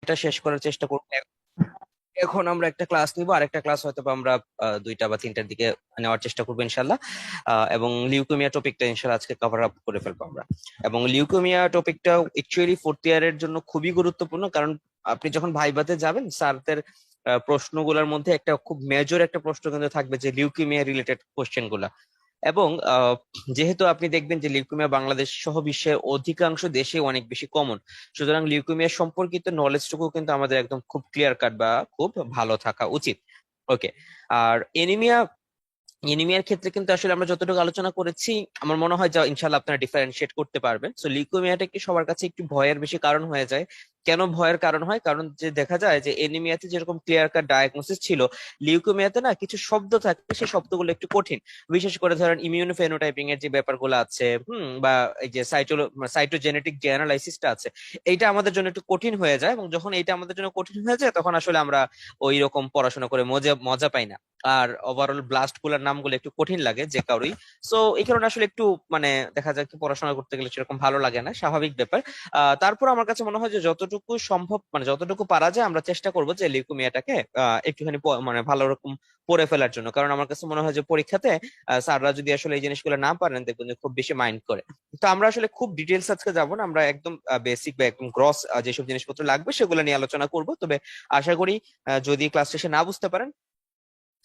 এটা শেষ করার চেষ্টা করবো। এখন আমরা একটা ক্লাস নিব, আর একটা ক্লাস হয়তো বা আমরা 2টা বা 3টার দিকে নেওয়ার চেষ্টা করবো ইনশাল্লাহ। এবং লিউকেমিয়া টপিকটা ইনশাল্লাহ আজকে কভার আপ করে ফেলবো আমরা। এবং লিউকেমিয়া টপিকটা অ্যাকচুয়ালি ফোর্থ ইয়ারের জন্য খুবই গুরুত্বপূর্ণ, কারণ আপনি যখন ভাইভাতে যাবেন স্যারদের প্রশ্নগুলোর মধ্যে একটা খুব মেজর একটা প্রশ্ন কিন্তু থাকবে যে লিউকেমিয়া রিলেটেড কোশ্চেন গুলা। এবং যেহেতু আপনি দেখবেন যে লিউকেমিয়া বাংলাদেশ সহ বিশ্বের অধিকাংশ দেশে অনেক বেশি কমন, সুতরাং লিউকেমিয়া সম্পর্কিত নলেজটুকু কিন্তু আমাদের একদম খুব ক্লিয়ার কাট বা খুব ভালো থাকা উচিত। ওকে। আর এনিমিয়া এনিমিয়ার ক্ষেত্রে কিন্তু আসলে আমরা যতটুকু আলোচনা করেছি, আমার মনে হয় যে ইনশাল্লাহ আপনারা ডিফারেন্সিয়েট করতে পারবেন। সো লিউকেমিয়াটা কি সবার কাছে একটু ভয়ের বেশি কারণ হয়ে যায়। কেন ভয়ের কারণ হয়? কারণ যে দেখা যায় যে এনিমিয়াতে যেরকম ক্লিয়ার কাট ডায়াগনোসিস ছিল, লিউকেমিয়াতে না কিছু শব্দ থাকে, সেই শব্দগুলো একটু কঠিন। বিশেষ করে ধরেন ইমিউনো ফেনোটাইপিং এর যে ব্যাপারগুলো আছে, বা এই যে সাইটোজেনেটিক যে অ্যানালাইসিসটা আছে, এইটা আমাদের জন্য একটু কঠিন হয়ে যায়। এবং যখন এইটা আমাদের জন্য কঠিন হয়ে যায়, তখন আসলে আমরা ওই রকম পড়াশোনা করে মজা মজা পাই না। আর ওভারঅল ব্লাস্ট গুলার নামগুলো একটু কঠিন লাগে যে কারোই। সো এই কারণে আসলে একটু মানে দেখা যায় কি পড়াশোনা করতে গেলে সেরকম ভালো লাগে না, স্বাভাবিক ব্যাপার। তারপর আমার কাছে মনে হয় যে যতটুকু সম্ভব মানে যতটুকু পারা যায় আমরা চেষ্টা করবো যে লিউকেমিয়াটাকে একটুখানি মানে ভালো রকম পড়ে ফেলার জন্য। কারণ আমার কাছে মনে হয় যে পরীক্ষাতে স্যাররা যদি আসলে এই জিনিসগুলো না পারেন, দেখবেন যে খুব বেশি মাইন্ড করে। তো আমরা আসলে খুব ডিটেলস আজকে যাবো না, আমরা একদম বেসিক বা একদম গ্রস যেসব জিনিসপত্র লাগবে সেগুলো নিয়ে আলোচনা করব। তবে আশা করি যদি ক্লাস শেষে না বুঝতে পারেন,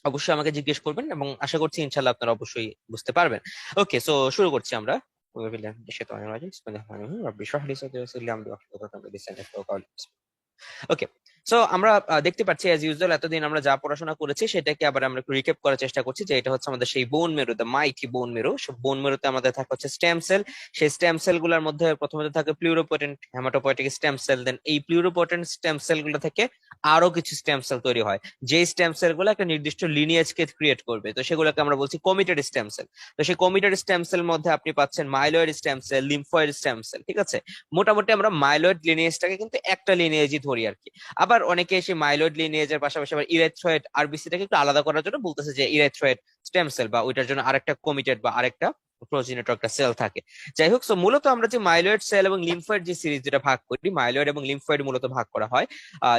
অবশ্যই আমাকে জিজ্ঞেস করবেন, এবং আশা করছি ইনশাল্লাহ আপনারা অবশ্যই বুঝতে পারবেন। ওকে, সো শুরু করছি আমরা। ওকে। সো আমরা দেখতে পাচ্ছি অ্যাজ ইউজুয়াল এতদিন আমরা যা পড়াশোনা করেছি সেটাকে আবার আমরা একটু রিক্যাপ করার চেষ্টা করছি, যে এটা হচ্ছে আমাদের সেই বোন মেরু, দ্য মাইটি বোন মেরু। বোন মেরুতে আমাদের থাকে হচ্ছে স্টেম সেল। সেই স্টেম সেল গুলোর মধ্যে প্রথমত থাকে প্লিউরোপোটেন্ট হেমাটোপয়েটিক স্টেম সেল। দেন এই প্লিউরোপোটেন্ট স্টেম সেল গুলো থেকে আরো কিছু স্টেম সেল তৈরি হয়, যে স্টেম সেল গুলো একটা নির্দিষ্ট লিনিয়েজকে ক্রিয়েট করবে। তো সেগুলোকে আমরা বলছি কমিটেড স্টেম সেল। তো সেই কমিটেড স্টেম সেল মধ্যে আপনি পাচ্ছেন myeloid stem cell, lymphoid stem sell. ঠিক আছে, মোটামুটি আমরা মাইলয়েড লিনিয়েজটাকে কিন্তু একটা লিনিয়েজই ধরি আর কি। আবার অনেকে এসে মাইলয়েড লিনিয়েজের পাশাপাশি আবার ইরেথ্রয়েড আরবিসিটাকে একটু আলাদা করার জন্য বলতেছে যে ইরেথ্রয়েড স্টেম সেল, বা ওইটার জন্য আরেকটা কমিটেড বা আরেকটা প্রোজিনেটর একটা সেল থাকে। যাই হোক, সো মূলত আমরা যে মাইলয়েড সেল এবং লিম্ফয়েড যে সিরিজ যেটা ভাগ করি, মাইলয়েড এবং লিম্ফয়েড মূলত ভাগ করা হয়।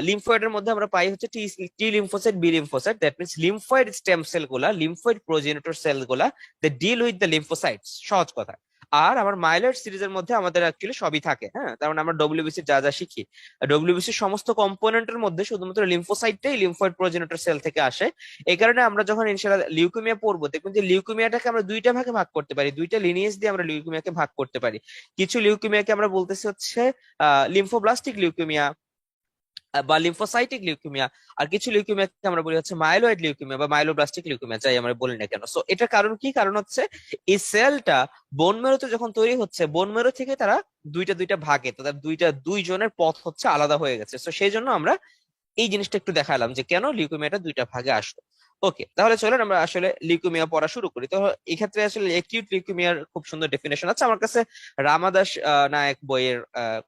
লিম্ফয়েডের মধ্যে আমরা পাই হচ্ছে T T lymphocyte, B lymphocyte. That means lymphoid stem cell গুলা, লিম্ফয়েড প্রোজিনেটর সেল গুলা they deal with the lymphocytes, সহজ কথা। আর আমার মাইলয়েড সিরিজের মধ্যে আমাদের অ্যাকচুয়ালি সবই থাকে। হ্যাঁ, তার মানে আমরা ডব্লিউবিসি যা যা শিখি, ডব্লিউবিসির সমস্ত কম্পোনেন্টের মধ্যে শুধুমাত্র লিম্ফোসাইটটাই লিম্ফয়েড প্রোজেনেটর সেল থেকে আসে। এই কারণে আমরা যখন ইনশাআল্লাহ লিউকেমিয়া পড়বো, দেখবেন যে লিউকেমিয়াটাকে আমরা দুইটা ভাগে ভাগ করতে পারি, দুইটা লিনিয়েজ দিয়ে আমরা লিউকেমিয়াকে ভাগ করতে পারি। কিছু লিউকেমিয়াকে আমরা বলতেছি হচ্ছে লিম্ফোব্লাস্টিক লিউকেমিয়া বা লিম্ফোসাইটিক লিউকেমিয়া। আর কিছু লিউকেমিয়াকে আমরা বলি হচ্ছে মাইলয়েড লিউকেমিয়া বা মাইলোব্লাস্টিক লিউকেমিয়া, যাই আমরা বলি না কেন। সো এটার কারণ কি? কারণ হচ্ছে এই সেলটা বোন মেরুতে যখন তৈরি হচ্ছে, বোন মেরু থেকে তারা দুইটা দুইটা ভাগে, তাদের দুইজনের পথ হচ্ছে আলাদা হয়ে গেছে। তো সেই জন্য আমরা এই জিনিসটা একটু দেখালাম যে কেন লিউকেমিয়াটা দুইটা ভাগে আসলো। ওকে, তাহলে চলেন আমরা আসলে লিউকেমিয়া পড়া শুরু করি। তো এক্ষেত্রে আসলে একিউট লিউকেমিয়ার খুব সুন্দর ডেফিনেশন আছে আমার কাছে। রামাদাস নায়ক বইয়ের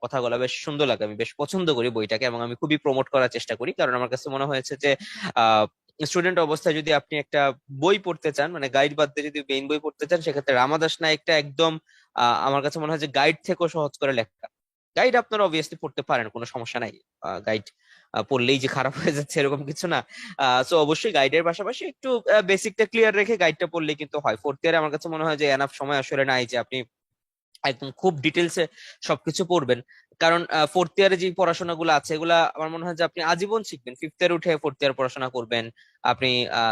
কথাগুলো বেশ সুন্দর লাগে, আমি বেশ পছন্দ করি বইটাকে, এবং আমি খুবই প্রমোট করার চেষ্টা করি। কারণ আমার কাছে মনে হয়েছে যে স্টুডেন্ট অবস্থায় যদি আপনি একটা বই পড়তে চান, মানে গাইড বাদ দিয়ে যদি মেইন বই পড়তে চান, সেক্ষেত্রে রামাদাস নায়কটা একদম আমার কাছে মনে হয় যে গাইড থেকেও সহজ করে লেখা। গাইড আপনারা অবভিয়াসলি পড়তে পারেন, কোনো সমস্যা নাই। গাইড পড়লেই যে খারাপ হয়ে যাচ্ছে এরকম কিছু না। সো অবশ্যই গাইডের পাশাপাশি একটু বেসিকটা ক্লিয়ার রেখে গাইডটা পড়লে কিন্তু হয়। ফোর্থ ইয়ারে আমার কাছে মনে হয় যে এনাফ সময় আসলে নাই যে আপনি একদম খুব ডিটেলসে সবকিছু পড়বেন। কারণ ফোর্থ ইয়ারে যে পড়াশোনাগুলো আছে এগুলা আমার মনে হয় যে আপনি আজীবন শিখবেন। ফিফথ ইয়ার উঠে ফোর্থ ইয়ার পড়াশোনা করবেন আপনি,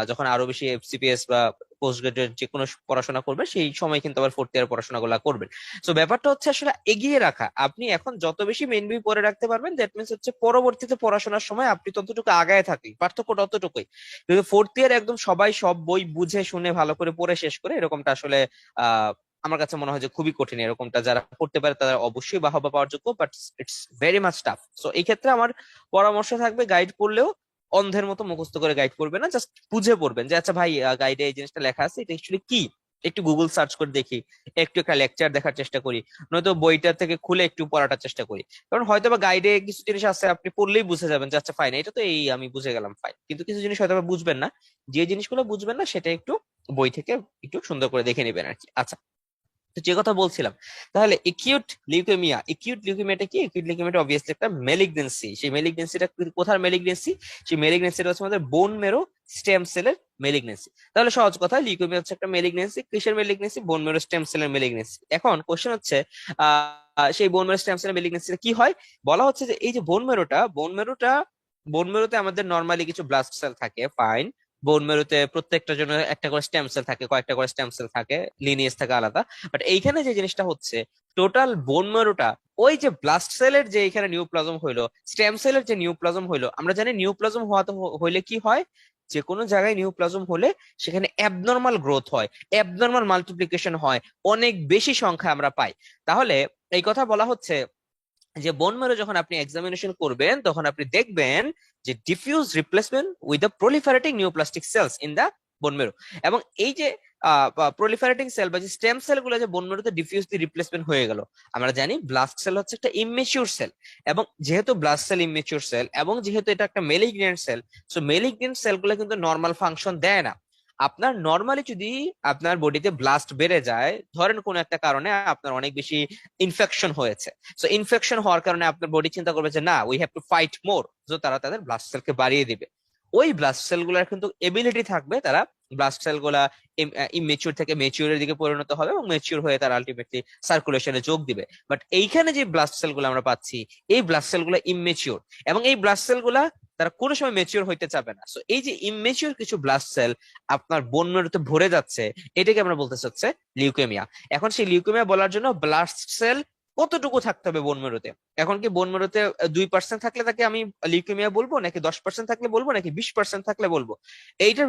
যখন আরো বেশি এফসিপিএস বা পোস্ট গ্রাজুয়েট যে কোনো পড়াশোনা করবেন, সেই সময় কিন্তু আবার ফোর্থ ইয়ার পড়াশোনাগুলো করবেন। তো ব্যাপারটা হচ্ছে আসলে এগিয়ে রাখা। আপনি এখন যত বেশি মেইন বই পড়ে রাখতে পারবেন, দ্যাট মিনস হচ্ছে পরবর্তীতে পড়াশোনার সময় আপনি ততটুকু আগায় থাকবেন, পার্থক্য ততটুকুই। কিন্তু ফোর্থ ইয়ার একদম সবাই সব বই বুঝে শুনে ভালো করে পড়ে শেষ করে এরকমটা আসলে আহ আমার কাছে মনে হয় যে খুবই কঠিন। এরকমটা যারা করতে পারে তারা অবশ্যই বাহবা পাওয়ার যোগ্য, but it's very much tough. So এই ক্ষেত্রে আমার পরামর্শ থাকবে, গাইড পড়লেও অন্ধের মতো মুখস্থ করে গাইড পড়বে না, জাস্ট বুঝে পড়বেন যে আচ্ছা ভাই গাইডে এই জিনিসটা লেখা আছে, এটা অ্যাকচুয়ালি কি। একটু গুগল সার্চ করে দেখি, একটু একটা লেকচার দেখার চেষ্টা করি, নয়তো বইটা থেকে খুলে একটু পড়াটার চেষ্টা করি। কারণ হয়তো বা গাইডে কিছু জিনিস আছে আপনি পড়লেই বুঝে যাবেন যে আচ্ছা ফাইন, এটা তো এই আমি বুঝে গেলাম ফাইন, কিন্তু কিছু জিনিস হয়তো বা বুঝবেন না। যে জিনিসগুলো বুঝবেন না সেটা একটু বই থেকে একটু সুন্দর করে দেখে নেবেন আর কি। আচ্ছা, তো যে কথা বলছিলাম, তাহলে একিউট লিউকেমিয়াটা কি? একিউট লিউকেমিয়াটা অবভিয়াসলি একটা মেলিগনেন্সি। সেই মেলিগনেন্সিটা কোথার মেলিগনেন্সি? সেই মেলিগনেন্সিটা হচ্ছে আমাদের বোন মেরো স্টেম সেলের মেলিগনেন্সি। তাহলে সহজ কথা, লিউকেমিয়া হচ্ছে একটা মেলিগনেন্সি। কিসের মেলিগনেন্সি? বোন মেরো স্টেম সেলের মেলিগনেন্সি। এখন কোশ্চেন হচ্ছে সেই বোন মেরো স্টেম সেলের মেলিগনেন্সিটা কি হয়? বলা হচ্ছে যে এই যে বোন মেরোতে আমাদের নর্মালি কিছু ব্লাস্ট সেল থাকে, ফাইন। বোন মেরুতে প্রত্যেকটার জন্য একটা করে স্টেম সেল থাকে, কয়েকটা করে স্টেম সেল থাকে, লিনিয়েজ থাকে আলাদা। বাট এইখানে যে জিনিসটা হচ্ছে, টোটাল বোন মেরুটা ওই যে ব্লাস্ট সেলের যে এখানে নিউপ্লাজম হইলো, স্টেম সেলের যে নিউপ্লাজম হইলো, আমরা জানি নিউপ্লাজম হইলে কি হয়? যে কোনো জায়গায় নিউপ্লাজম হলে সেখানে অ্যাবনর্মাল গ্রোথ হয়, অ্যাবনর্মাল মাল্টিপ্লিকেশন হয়, অনেক বেশি সংখ্যা আমরা পাই। তাহলে এই কথা বলা হচ্ছে যে বোন ম্যারো যখন আপনি এক্সামিনেশন করবেন তখন আপনি দেখবেন যে diffuse replacement with the proliferating neoplastic cells in the bone marrow. এবং এই যে প্রলিফারেটিং সেল বা যে স্টেম সেল গুলো যে বোন ম্যারোতে ডিফিউজলি রিপ্লেসমেন্ট হয়ে গেল, আমরা জানি ব্লাস্ট সেল হচ্ছে একটা ইমমেচিউর সেল। এবং যেহেতু ব্লাস্ট সেল ইমমেচিউর সেল এবং যেহেতু এটা একটা malignant cell, so malignant cell গুলো কিন্তু নর্মাল ফাংশন দেয় না। আপনার নর্মালি যদি আপনার বডিতে ব্লাস্ট বেড়ে যায়, ধরেন কোন একটা কারণে আপনার অনেক বেশি ইনফেকশন হয়েছে, সো ইনফেকশন হওয়ার কারণে আপনার বডি চিন্তা করবে যে না, উই হ্যাভ টু ফাইট মোর, তো তারা তাদের ব্লাস্ট সেলকে বাড়িয়ে দিবে। ওই ব্লাস্ট সেল গুলার কিন্তু এবিলিটি থাকবে, তারা ব্লাস্ট সেল গুলা ইমেচিউর থেকে মেচিউরের দিকে পরিণত হবে এবং মেচিউর হয়ে তারা আলটিমেটলি সার্কুলেশনে যোগ দিবে। বাট এইখানে যে ব্লাস্ট সেল গুলো আমরা পাচ্ছি, এই ব্লাস্ট সেল গুলা ইমেচিউর, এবং এই ব্লাস্ট সেল গুলা তারা কোনো সময় মেচিউর হইতে চাবে না। সো এই যে ইমেচিউর কিছু ব্লাস্ট সেল আপনার বোন মেরুতে ভরে যাচ্ছে, এটাকে আমরা বলতে চাচ্ছে লিউকেমিয়া। এখন সেই লিউকেমিয়া বলার জন্য ব্লাস্ট সেল কতটুকু থাকতে হবে বোন মেরুতে? এখন কি বোন মেরুতে 2% থাকলে তাকে আমি লিউকেমিয়া বলবো, নাকি 10% থাকলে বলবো, নাকি 20% থাকলে বলবো? এইটার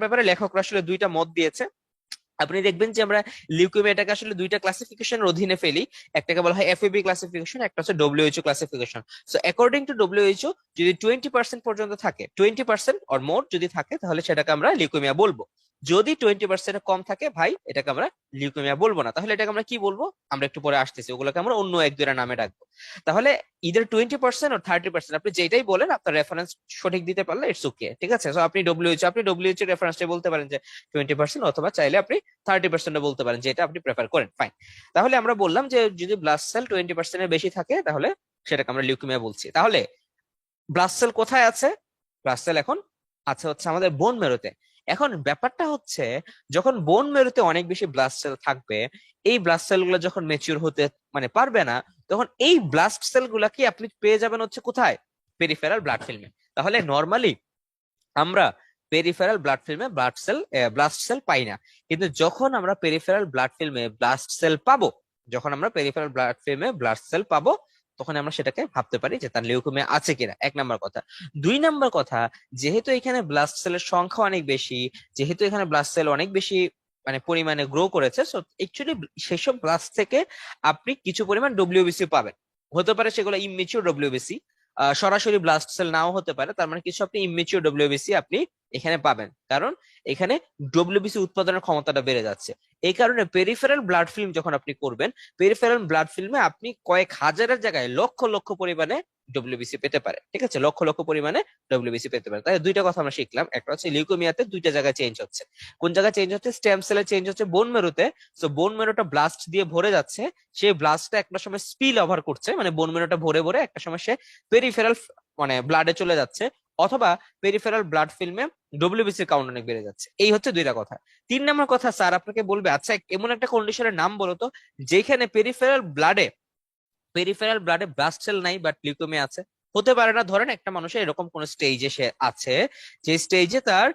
ব্যাপারে লেখকরা আসলে দুইটা মত দিয়েছে। আপনি দেখবেন যে আমরা লিউকেমিয়াটাকে আসলে দুইটা ক্লাসিফিকেশনের অধীনে ফেলি। একটাকে বলা হয় এফএবি ক্লাসিফিকেশন, একটা হচ্ছে WHO classification. So according to WHO, যদি 20% পর্যন্ত থাকে, 20% অর মোর যদি থাকে, তাহলে সেটাকে আমরা লিউকেমিয়া বলবো। যদি 20% কম থাকে ভাই, এটাকে আমরা লিউকেমিয়া বলবো না। তাহলে এটাকে আমরা কি বলবো? আমরা একটু পরে আসতেছি, ওগুলোকে আমরা অন্য এক দুইটা নামে ডাকবো। তাহলে ইদার 20% ও 30%, আপনি যেটাই বলেন আপনার রেফারেন্স সঠিক দিতে পারলে ইটস ওকে, ঠিক আছে? সো আপনি ডব্লিউএইচও রেফারেন্সটা বলতে পারেন যে 20%, অথবা চাইলে আপনি 30% বলতে পারেন, যেটা আপনি প্রেফার করেন, ফাইন। তাহলে আমরা বললাম যে যদি ব্লাস্ট সেল 20% এর বেশি থাকে, তাহলে সেটাকে আমরা লিউকেমিয়া বলছি। তাহলে ব্লাস্ট সেল কোথায় আছে? ব্লাস্ট সেল এখন আছে হচ্ছে আমাদের বোন মেরুতে। এখন ব্যাপারটা হচ্ছে, যখন বোন মেরুতে অনেক বেশি ব্লাস্ট সেল থাকবে, এই ব্লাস্ট সেল গুলো যখন মেচিউর হতে পারবে না, তখন এই ব্লাস্ট সেল গুলাকে আপনি পেয়ে যাবেন হচ্ছে কোথায়? পেরিফেরাল ব্লাড ফিল্মে। তাহলে নর্মালি আমরা পেরিফেরাল ব্লাড ফিল্মে ব্লাস্ট সেল পাই না। কিন্তু যখন আমরা পেরিফেরাল ব্লাড ফিল্মে ব্লাস্ট সেল পাবো, তখন আমরা সেটাকে ভাবতে পারি যে তার লিউকেমিয়া আছে কিনা, এক নাম্বার কথা। দুই নাম্বার কথা, যেহেতু এখানে ব্লাস্ট সেলের সংখ্যা অনেক বেশি, যেহেতু এখানে ব্লাস্ট সেল অনেক বেশি পরিমাণে গ্রো করেছে, সো অ্যাকচুয়ালি সেসব ব্লাস্ট থেকে আপনি কিছু পরিমাণ ডব্লিউবিসি পাবেন। হতে পারে সেগুলো ইমমেচিউর ডব্লিউবিসি, সরাসরি ব্লাস্ট সেল নাও হতে পারে। তার মানে কিছু আপনি ইমমেচিউর ডব্লিউবিসি আপনি এখানে পাবেন, কারণ এখানে ডব্লিউবিসি উৎপাদনের ক্ষমতাটা বেড়ে যাচ্ছে। এই কারণে পেরিফেরাল ব্লাড ফিল্ম যখন আপনি করবেন, পেরিফেরাল ব্লাড ফিল্মে আপনি কয়েক হাজারের জায়গায় লক্ষ লক্ষ পরিমাণে ডব্লিউবিসি পেতে পারে, ঠিক আছে? লক্ষ লক্ষ পরিমাণে ডব্লিউবিসি পেতে পারে। তাই দুইটা কথা আমরা শিখলাম, একটা হচ্ছে লিউকেমিয়াতে দুইটা জায়গায় চেঞ্জ হচ্ছে। কোন জায়গায় চেঞ্জ হচ্ছে? স্টেম সেলে চেঞ্জ হচ্ছে বোন মেরুতে। সো বোন মেরুটা ব্লাস্ট দিয়ে ভরে যাচ্ছে, সেই ব্লাস্টটা একটা সময় স্পিল ওভার করছে, বোন মেরুটা ভরে ভরে একটা সময় সে পেরিফেরাল ব্লাডে চলে যাচ্ছে, অথবা পেরিফেরাল ব্লাড ফিল্মে ডব্লিউবিসির কাউন্ট অনেক বেড়ে যাচ্ছে। এই হচ্ছে দুইটা কথা। তিন নম্বর কথা, স্যার আপনাকে বলবে আচ্ছা এমন একটা কন্ডিশনের নাম বলো তো যেখানে পেরিফেরাল ব্লাডে ব্লাস্ট সেল নাই বাট লিউকেমিয়া আছে। হতে পারে না, ধরেন একটা মানুষের এরকম কোন স্টেজে সে আছে, যে স্টেজে তার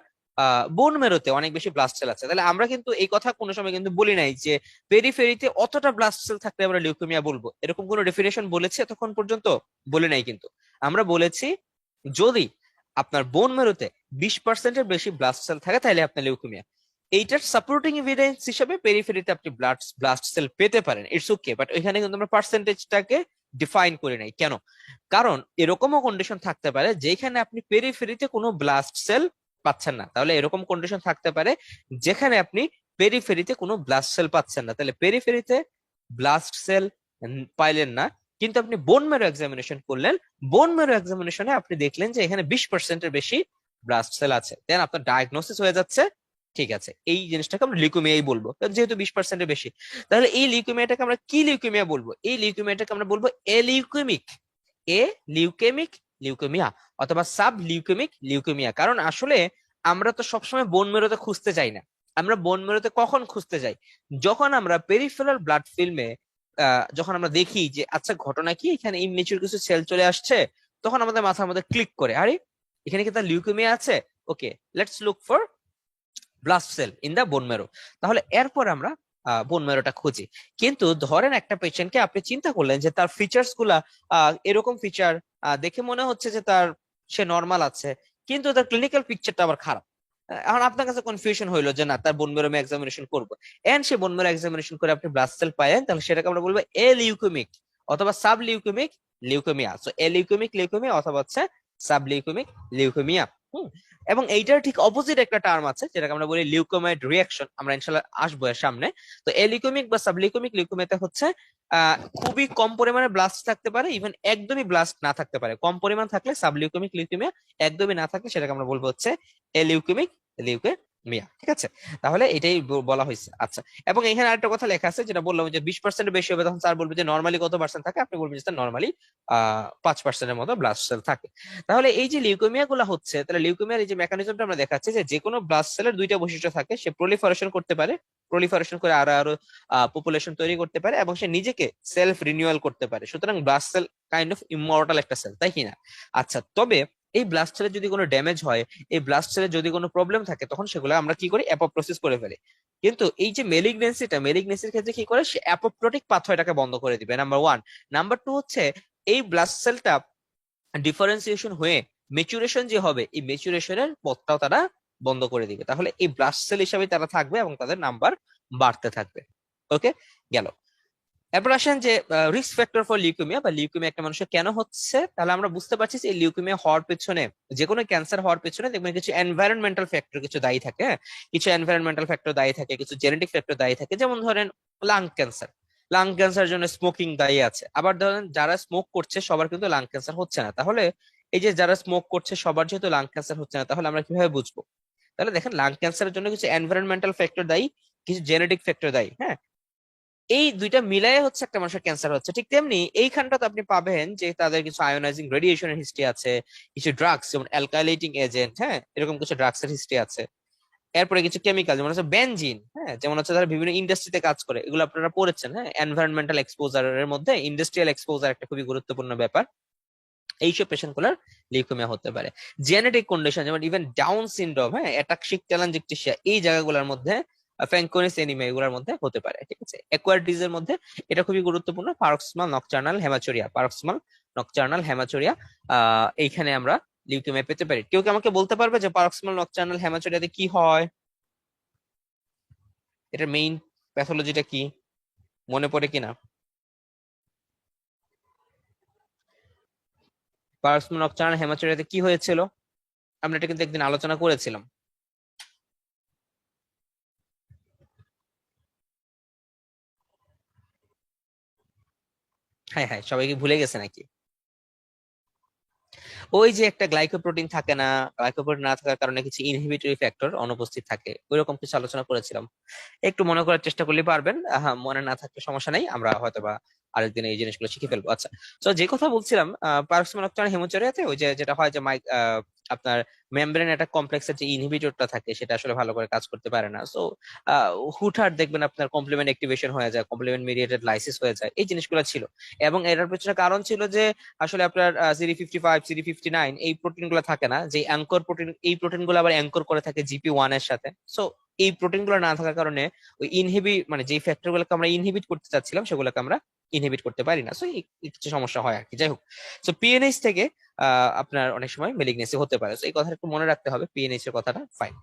বোন মেরুতে অনেক বেশি ব্লাস্ট সেল আছে। তাহলে আমরা কিন্তু এই কথা কোনো সময় কিন্তু বলি নাই যে পেরিফেরিতে অতটা ব্লাস্ট সেল থাকলে আমরা লিউকেমিয়া বলবো, এরকম কোনো ডেফিনেশন বলেছে এতক্ষণ পর্যন্ত? বলি নাই কিন্তু। আমরা বলেছি যদি আপনার বোন মেরুতে 20%-এর বেশি ব্লাস্ট সেল থাকে, তাহলে আপনার লিউকেমিয়া। এইটার সাপোর্টিং এভিডেন্স হিসেবে পেরিফেরিতে আপনি ব্লাস্ট সেল পেতে পারেন, ইটস ওকে। বাট এখানে কিন্তু আমরা পার্সেন্টেজটাকে ডিফাইন করি নাই। কেন? কারণ এরকমও কন্ডিশন থাকতে পারে যেখানে আপনি পেরিফেরিতে কোনো ব্লাস্ট সেল পাচ্ছেন না। তাহলে এরকম কন্ডিশন থাকতে পারে যেখানে আপনি পেরিফেরিতে কোনো ব্লাস্ট সেল পাচ্ছেন না, তাহলে পেরিফেরিতে ব্লাস্ট সেল পাইলেন না, কিন্তু আপনি বোন ম্যারো এক্সামিনেশন করলেন, বোন ম্যারো এক্সামিনেশনে আপনি দেখলেন যে এখানে 20%-এর বেশি ব্লাস্ট সেল আছে, দেন আপনার ডায়াগনোসিস হয়ে যাচ্ছে ঠিক আছে, এই জিনিসটাকে আমরা লিউকেমিয়াই বলবো, যেহেতু 20%-এর বেশি। তাহলে এই লিউকেমিয়াটাকে আমরা কি লিউকেমিয়া বলবো? এই লিউকেমিয়াটাকে আমরা বলবো এলিউকেমিক, এ লিউকেমিক লিউকেমিয়া, অথবা সাব লিউকেমিক লিউকেমিয়া। কারণ আসলে আমরা তো সবসময় বোন মেরোতে খুঁজতে যাই না। আমরা বোন মেরোতে কখন খুঁজতে যাই? যখন আমরা পেরিফেরাল ব্লাড ফিল্মে যখন আমরা দেখি যে আচ্ছা ঘটনা কি, এখানে ইমমেচিউর কিছু সেল চলে আসছে, তখন আমাদের মাথার মধ্যে ক্লিক করে, আরে এখানে কি তার লিউকেমিয়া আছে, okay let's look for blast cell in the bone marrow. তাহলে এরপর আমরা বোন মেরোটা খুঁজি। কিন্তু ধরেন একটা পেশেন্টকে আপনি চিন্তা করলেন যে তার ফিচার্স গুলা এরকম ফিচার দেখে মনে হচ্ছে যে তার সে নর্মাল আছে, কিন্তু তার ক্লিনিক্যাল পিকচারটা আবার খারাপ। এখন আপনার কাছে কনফিউশন হইলো যে না, তার বোন মেরো আমি এক্সামিনেশন করবো, এন্ড সে বোন মেরো এক্সামিনেশন করে আপনি ব্লাস্ট সেল পাইলেন, তাহলে সেটাকে আমরা বলবো এ লিউকেমিক অথবা সাব লিউকেমিক লিউকেমিয়া। সো এ লিউকেমিক লিউকেমিয়া অথবা হচ্ছে সাব লিউকেমিক লিউকেমিয়া। এবং এইটার ঠিক অপোজিট একটা টার্ম আছে যেটাকে আমরা বলি লিউকোমাইড রিয়াকশন, আমরা ইনশাল্লাহ আসবো এর সামনে। তো এলিউকেমিক বা সাবলিউকেমিক লিউকেমিয়াতে হচ্ছে খুবই কম পরিমাণে ব্লাস্ট থাকতে পারে, ইভেন একদমই ব্লাস্ট না থাকতে পারে। কম পরিমাণ থাকলে সাবলিউকেমিক লিউকেমিয়া, একদমই না থাকলে সেটাকে আমরা বলবো হচ্ছে এলিউকেমিক লিউকেমিয়া। ঠিক আছে, তাহলে এটাই বলা হয়েছে। আচ্ছা, এবং এখানে আরেকটা কথা লেখা আছে যেটা বললাম যে 20%-এর বেশি হবে, তখন স্যার বলবে যে নর্মালি কত পার্সেন্ট থাকে, আপনি বলবেন যে নর্মালি 5%-এর মতো ব্লাস্ট সেল থাকে। তাহলে এই যে লিউকেমিয়া গুলো হচ্ছে, তাহলে লিউকেমিয়ার এই যে মেকানিজমটা আমরা দেখাচ্ছি যে কোনো ব্লাস্ট সেলের দুইটা বৈশিষ্ট্য থাকে, সে প্রলিফারেশন করতে পারে, প্রলিফারেশন করে আরো আরো পপুলেশন তৈরি করতে পারে, এবং সে নিজেকে সেলফ রিনিউয়াল করতে পারে। সুতরাং blast cell kind of immortal একটা সেল, তাই কিনা? আচ্ছা, তবে এই ব্লাস্ট সেলের যদি কোনো ড্যামেজ হয়, এই ব্লাস্ট সেলের যদি কোনো প্রবলেম থাকে, তখন সেগুলো আমরা কি করি, অ্যাপোপ্টোসিস করে ফেলি। কিন্তু এই যে মেলিগনেন্সির ক্ষেত্রে কি করে, সে অ্যাপোপ্টোটিক পাথওয়েটাকে বন্ধ করে দিবে, নাম্বার ওয়ান। নাম্বার টু হচ্ছে এই ব্লাস্ট সেলটা ডিফারেন্সিয়েশন হয়ে মেচুরেশন যে হবে, এই মেচুরেশনের পথটাও তারা বন্ধ করে দিবে। তাহলে এই ব্লাস্ট সেল হিসাবে তারা থাকবে এবং তাদের নাম্বার বাড়তে থাকবে। ওকে, গেল। এরপর আসেন যে রিস্ক ফ্যাক্টর ফর লিউকেমিয়া বা লিউকেমিয়া একটা মানুষের কেন হচ্ছে। তাহলে আমরা বুঝতে পারছি যে এই লিউকেমিয়া হওয়ার পেছনে, যে কোনো ক্যান্সার হওয়ার পেছনে দেখবেন কিছু এনভায়রনমেন্টাল ফ্যাক্টর কিছু দায়ী থাকে। কিছু এনভায়রনমেন্টাল ফ্যাক্টর দায়ী থাকে, কিছু জেনেটিক ফ্যাক্টর দায়ী থাকে। যেমন ধরেন লাং ক্যান্সার, লাং ক্যান্সার জন্য স্মোকিং দায়ী আছে। আবার ধরেন যারা স্মোক করছে সবার কিন্তু লাং ক্যান্সার হচ্ছে না। তাহলে এই যে যারা স্মোক করছে সবার যেহেতু লাং ক্যান্সার হচ্ছে না, তাহলে আমরা কিভাবে বুঝবো? তাহলে দেখেন, লাং ক্যান্সারের জন্য কিছু এনভায়রনমেন্টাল ফ্যাক্টর দায়ী, কিছু জেনেটিক ফ্যাক্টর দায়ী। হ্যাঁ, এই দুইটা মিলাই হচ্ছে একটা মানুষের ক্যান্সার হচ্ছে। ঠিক তেমনি এইখানটাতে আপনি পাবেন যে তাদের কিছু আয়োনাইজিং রেডিয়েশনের হিস্ট্রি আছে, কিছু ড্রাগস যেমন অ্যালকাইলেটিং এজেন্ট, হ্যাঁ এরকম কিছু ড্রাগস এর হিস্ট্রি আছে। এরপরে কিছু কেমিক্যাল যেমন হচ্ছে বেনজিন, হ্যাঁ যেমন হচ্ছে তারা বিভিন্ন ইন্ডাস্ট্রিতে কাজ করে, এগুলো আপনারা পড়েছেন। হ্যাঁ, এনভায়রনমেন্টাল এক্সপোজারের মধ্যে ইন্ডাস্ট্রিয়াল এক্সপোজার একটা খুবই গুরুত্বপূর্ণ ব্যাপার। এইসব পেশেন্ট গুলার লিউকেমিয়া হতে পারে। জেনেটিক কন্ডিশন যেমন ইভেন ডাউন সিনড্রোম, হ্যাঁ অ্যাটাক্সিক টেলাঞ্জিকটেশিয়া, এই জায়গাগুলোর মধ্যে ফ্যাঙ্কোনিস এনিমিয়া এগুলোর মধ্যে হতে পারে। ঠিক আছে, অ্যাকোয়ার্ড ডিজিজের মধ্যে এটা খুবই গুরুত্বপূর্ণ, পারক্সিমাল নকটার্নাল হেমাচুরিয়া, পারক্সিমাল নকটার্নাল হেমাচুরিয়া। এইখানে আমরা লিউকেমিয়া পেতে পারি। কেউ কি আমাকে বলতে পারবে যে পারক্সিমাল নকটার্নাল হেমাচুরিয়াতে কি হয়, এটার মেইন প্যাথোলজিটা কি, মনে পড়ে কিনা? পারক্সিমাল নকটার্নাল হেমাচুরিয়াতে কি হয়েছিল? আমরা এটা কিন্তু একদিন আলোচনা করেছিলাম। হ্যাঁ হ্যাঁ, সবাই কি ভুলে গেছে নাকি? ওই যে একটা গ্লাইকোপ্রোটিন থাকে না, গ্লাইকোপ্রোটিন না থাকার কারণে কিছু ইনহিবিটরি ফ্যাক্টর অনুপস্থিত থাকে, ওইরকম কিছু আলোচনা করেছিলাম। একটু মনে করার চেষ্টা করলে পারবেন, মনে না থাকলে সমস্যা নাই, আমরা হয়তোবা আরেকদিন এই জিনিসগুলো শিখে ফেলবো। আচ্ছা, তো যে কথা বলছিলাম, পারক্সিমাল নকটার্নাল হেমোচুরিয়াতে ওই যে যেটা হয় যে আপনার মেমব্রেন একটা কমপ্লেক্সের যে ইনহিবিটরটা থাকে সেটা আসলে ভালো করে কাজ করতে পারে না। সো হুটহাট দেখবেন আপনার কমপ্লিমেন্ট অ্যাক্টিভেশন হয়ে যায়, কমপ্লিমেন্ট মিডিয়েটেড লাইসিস হয়ে যায়, এই জিনিসগুলো ছিল। এবং এটার পেছনে কারণ ছিল যে আসলে আপনার CD55 CD59 এই প্রোটিন গুলো থাকে না, যে অ্যাঙ্কর প্রোটিন, এই প্রোটিন গুলো আবার অ্যাঙ্কর করে থাকে GP1 এর সাথে। সো এই প্রোটিন গুলো না থাকার কারণে ওই মানে যে ফ্যাক্টর গুলোকে আমরা ইনহিবিট করতে চাচ্ছিলাম সেগুলোকে আমরা ইনহিবিট করতে পারি না। সো এই কিছু সমস্যা হয় আর কি। যাই হোক, সো পিএনএইচ থেকে আপনার অনেক সময় মেলিগনেসি হতে পারে। তো এই কথাটা একটু মনে রাখতে হবে, পিএনএইচ এর কথাটা। ফাইন,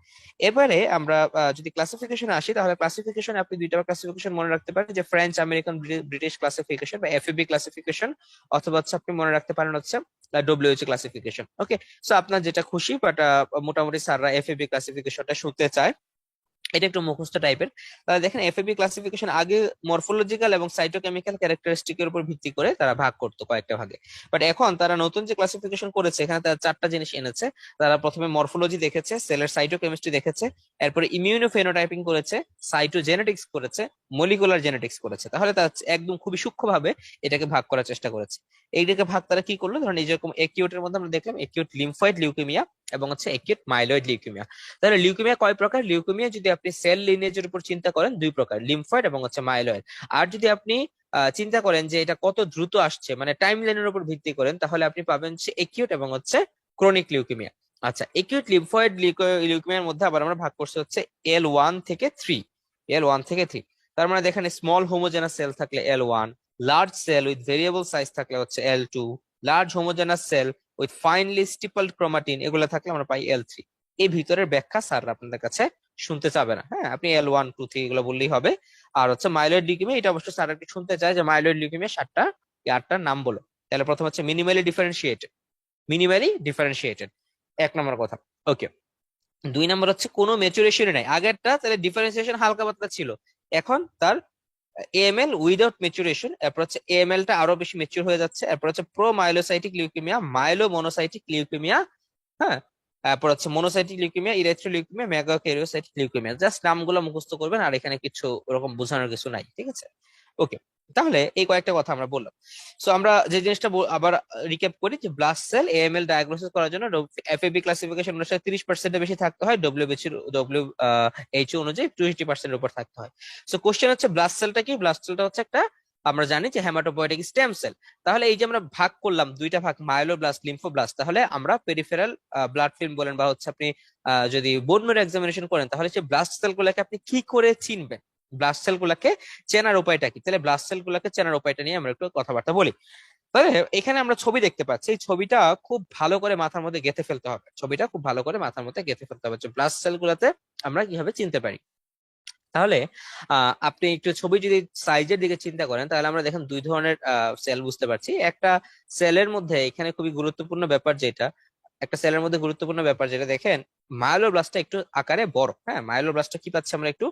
এবারে আমরা যদি ক্লাসিফিকেশনে আসি, তাহলে ক্লাসিফিকেশনে আপনি দুইটা ক্লাসিফিকেশন মনে রাখতে পারেন, যে ফ্রেঞ্চ আমেরিকান ব্রিটিশ ক্লাসিফিকেশন বা এফএবি ক্লাসিফিকেশন, অথবা হচ্ছে আপনি মনে রাখতে পারেন হচ্ছে ডব্লিউএইচও ক্লাসিফিকেশন। ওকে, সো আপনার যেটা খুশি, বাট মোটামুটি স্যাররা এফএবি ক্লাসিফিকেশনটা শুনতে চায়। এটা একটু মুখস্থ টাইপের। তাহলে দেখেন এফএবি ক্লাসিফিকেশন আগে মরফোলজিক্যাল এবং সাইটোকেমিক্যাল ক্যারেক্টারিস্টিকের উপর ভিত্তি করে তারা ভাগ করতো কয়েকটা ভাগে। বাট এখন তারা নতুন যে ক্লাসিফিকেশন করেছে এখানে তারা চারটা জিনিস এনেছে। তারা প্রথমে মরফোলজি দেখেছে, সেলের সাইটোকেমিস্ট্রি দেখেছে, এরপরে ইমিউনোফেনোটাইপিং করেছে, সাইটোজেনেটিক্স করেছে, মলিকুলার জেনেটিক্স করেছে। তাহলে তারা একদম খুবই সূক্ষ্মভাবে এটাকে ভাগ করার চেষ্টা করেছে। এইটাকে ভাগ তারা কি করলো, ধরেন এই যেরকম একিউটের মধ্যে আমরা দেখলাম একিউট লিম্ফয়েড লিউকেমিয়া এবং হচ্ছে একিউট মাইলয়েড লিউকেমিয়া। তাহলে লিউকেমিয়া কয় প্রকার? লিউকেমিয়া যদি আপনি সেল লিনেজের উপর চিন্তা করেন দুই প্রকার, লিম্ফয়েড এবং হচ্ছে মাইলয়েড। আর যদি আপনি চিন্তা করেন যে এটা কত দ্রুত আসছে, মানে টাইম লাইনের উপর ভিত্তি করেন, তাহলে আপনি পাবেন হচ্ছে একিউট এবং হচ্ছে ক্রনিক লিউকেমিয়া। আচ্ছা, একিউট লিম্ফয়েড লিউকেমিয়ার মধ্যে আবার আমরা ভাগ করছি হচ্ছে L1 থেকে 3, L1 থেকে 3। তার মানে দেখেন স্মল হোমোজেনাস সেল থাকলে L1, large cell with variable size থাকলে হচ্ছে L2, large homogenous cell with finely stippled chromatin এগুলো থাকলে আমরা পাই L3। এই ভিতরের ব্যাখ্যা স্যার আপনাদের কাছে শুনতে চাবে না, হ্যাঁ আপনি L1 2 3 এগুলো বললেই হবে। আর হচ্ছে মাইলয়েড লিউকেমিয়া, এটা অবশ্য স্যার একটু শুনতে চায় যে মাইলয়েড লিউকেমিয়া 7টার নাম বলো। তাহলে প্রথম হচ্ছে মিনিমালি ডিফারেন্সিয়েটেড, মিনিমালি ডিফারেন্সিয়েটেড, 1 নম্বর কথা। ওকে, 2 নম্বর হচ্ছে কোনো ম্যাচুরেশন নাই। আগেরটা তাহলে ডিফারেন্সিয়েশন হালকা পাতলা ছিল, এখন তার এএমএল উইদাউট ম্যাচুরেশন। এরপর হচ্ছে এএমএল টা আরো বেশি ম্যাচিউর হয়ে যাচ্ছে। এরপর হচ্ছে প্রো মাইলোসাইটিক লিউকেমিয়া, মাইলো মোনোসাইটিক লিউকেমিয়া, হ্যাঁ। তারপর হচ্ছে মোনোসাইটিক লিউকেমিয়া, ইরেথ্রো লিউকেমিয়া, মেগাক্যারিওসাইটিক লিউকেমিয়া। জাস্ট নামগুলো মুখস্থ করবেন, আর এখানে কিছু ওরকম বোঝানোর কিছু নাই, ঠিক আছে? ওকে, তাহলে এই কয়েকটা কথা আমরা বললাম। সো আমরা যে জিনিসটা আবার রিক্যাপ করি যে ব্লাস্ট সেল এএমএল ডায়াগনোসিস করার জন্য এফএবি ক্লাসিফিকেশন অনুসারে 30%-এর বেশি থাকতে হয়, ডব্লিউএইচও অনুযায়ী 20% উপর থাকতে হয়। সো কোশ্চেন হচ্ছে ব্লাস্ট সেলটা কি? ব্লাস্ট সেলটা হচ্ছে একটা, আমরা জানি যে হেমাটোপয়েটিক স্টেম সেল। তাহলে এই যে আমরা ভাগ করলাম দুইটা ভাগ, মাইলোব্লাস্ট লিম্ফোব্লাস্ট, তাহলে আমরা পেরিফেরাল ব্লাড ফিল্ম বলেন বা হচ্ছে আপনি যদি বোন ম্যারো এক্সামিনেশন করেন, তাহলে সেই ব্লাস্ট সেল গুলাকে আপনি কি করে চিনবেন, ব্লাস্ট সেল গুলাকে চেনার উপায়টা কি? তাহলে ব্লাস্ট সেল গুলাকে চেনার উপায়টা নিয়ে আমরা একটু কথাবার্তা বলি। তাহলে এখানে আমরা ছবি দেখতে পাচ্ছি, এই ছবিটা খুব ভালো করে মাথার মধ্যে গেঁথে ফেলতে হবে, ছবিটা খুব ভালো করে মাথার মধ্যে গেঁথে ফেলতে হবে যে ব্লাস্ট সেল গুলাতে আমরা কিভাবে চিনতে পারি। তাহলে আপনি একটু ছবি যদি সাইজের দিকে চিন্তা করেন, তাহলে আমরা দেখেন দুই ধরনের সেল বুঝতে পারছি। একটা সেলের মধ্যে এখানে খুবই গুরুত্বপূর্ণ ব্যাপার যেটা, একটা সেলের মধ্যে গুরুত্বপূর্ণ ব্যাপার যেটা দেখেন, মায়োলোব্লাস্টটা একটু আকারে বড়, হ্যাঁ মায়োলোব্লাস্টটা কি পাচ্ছি আমরা, একটু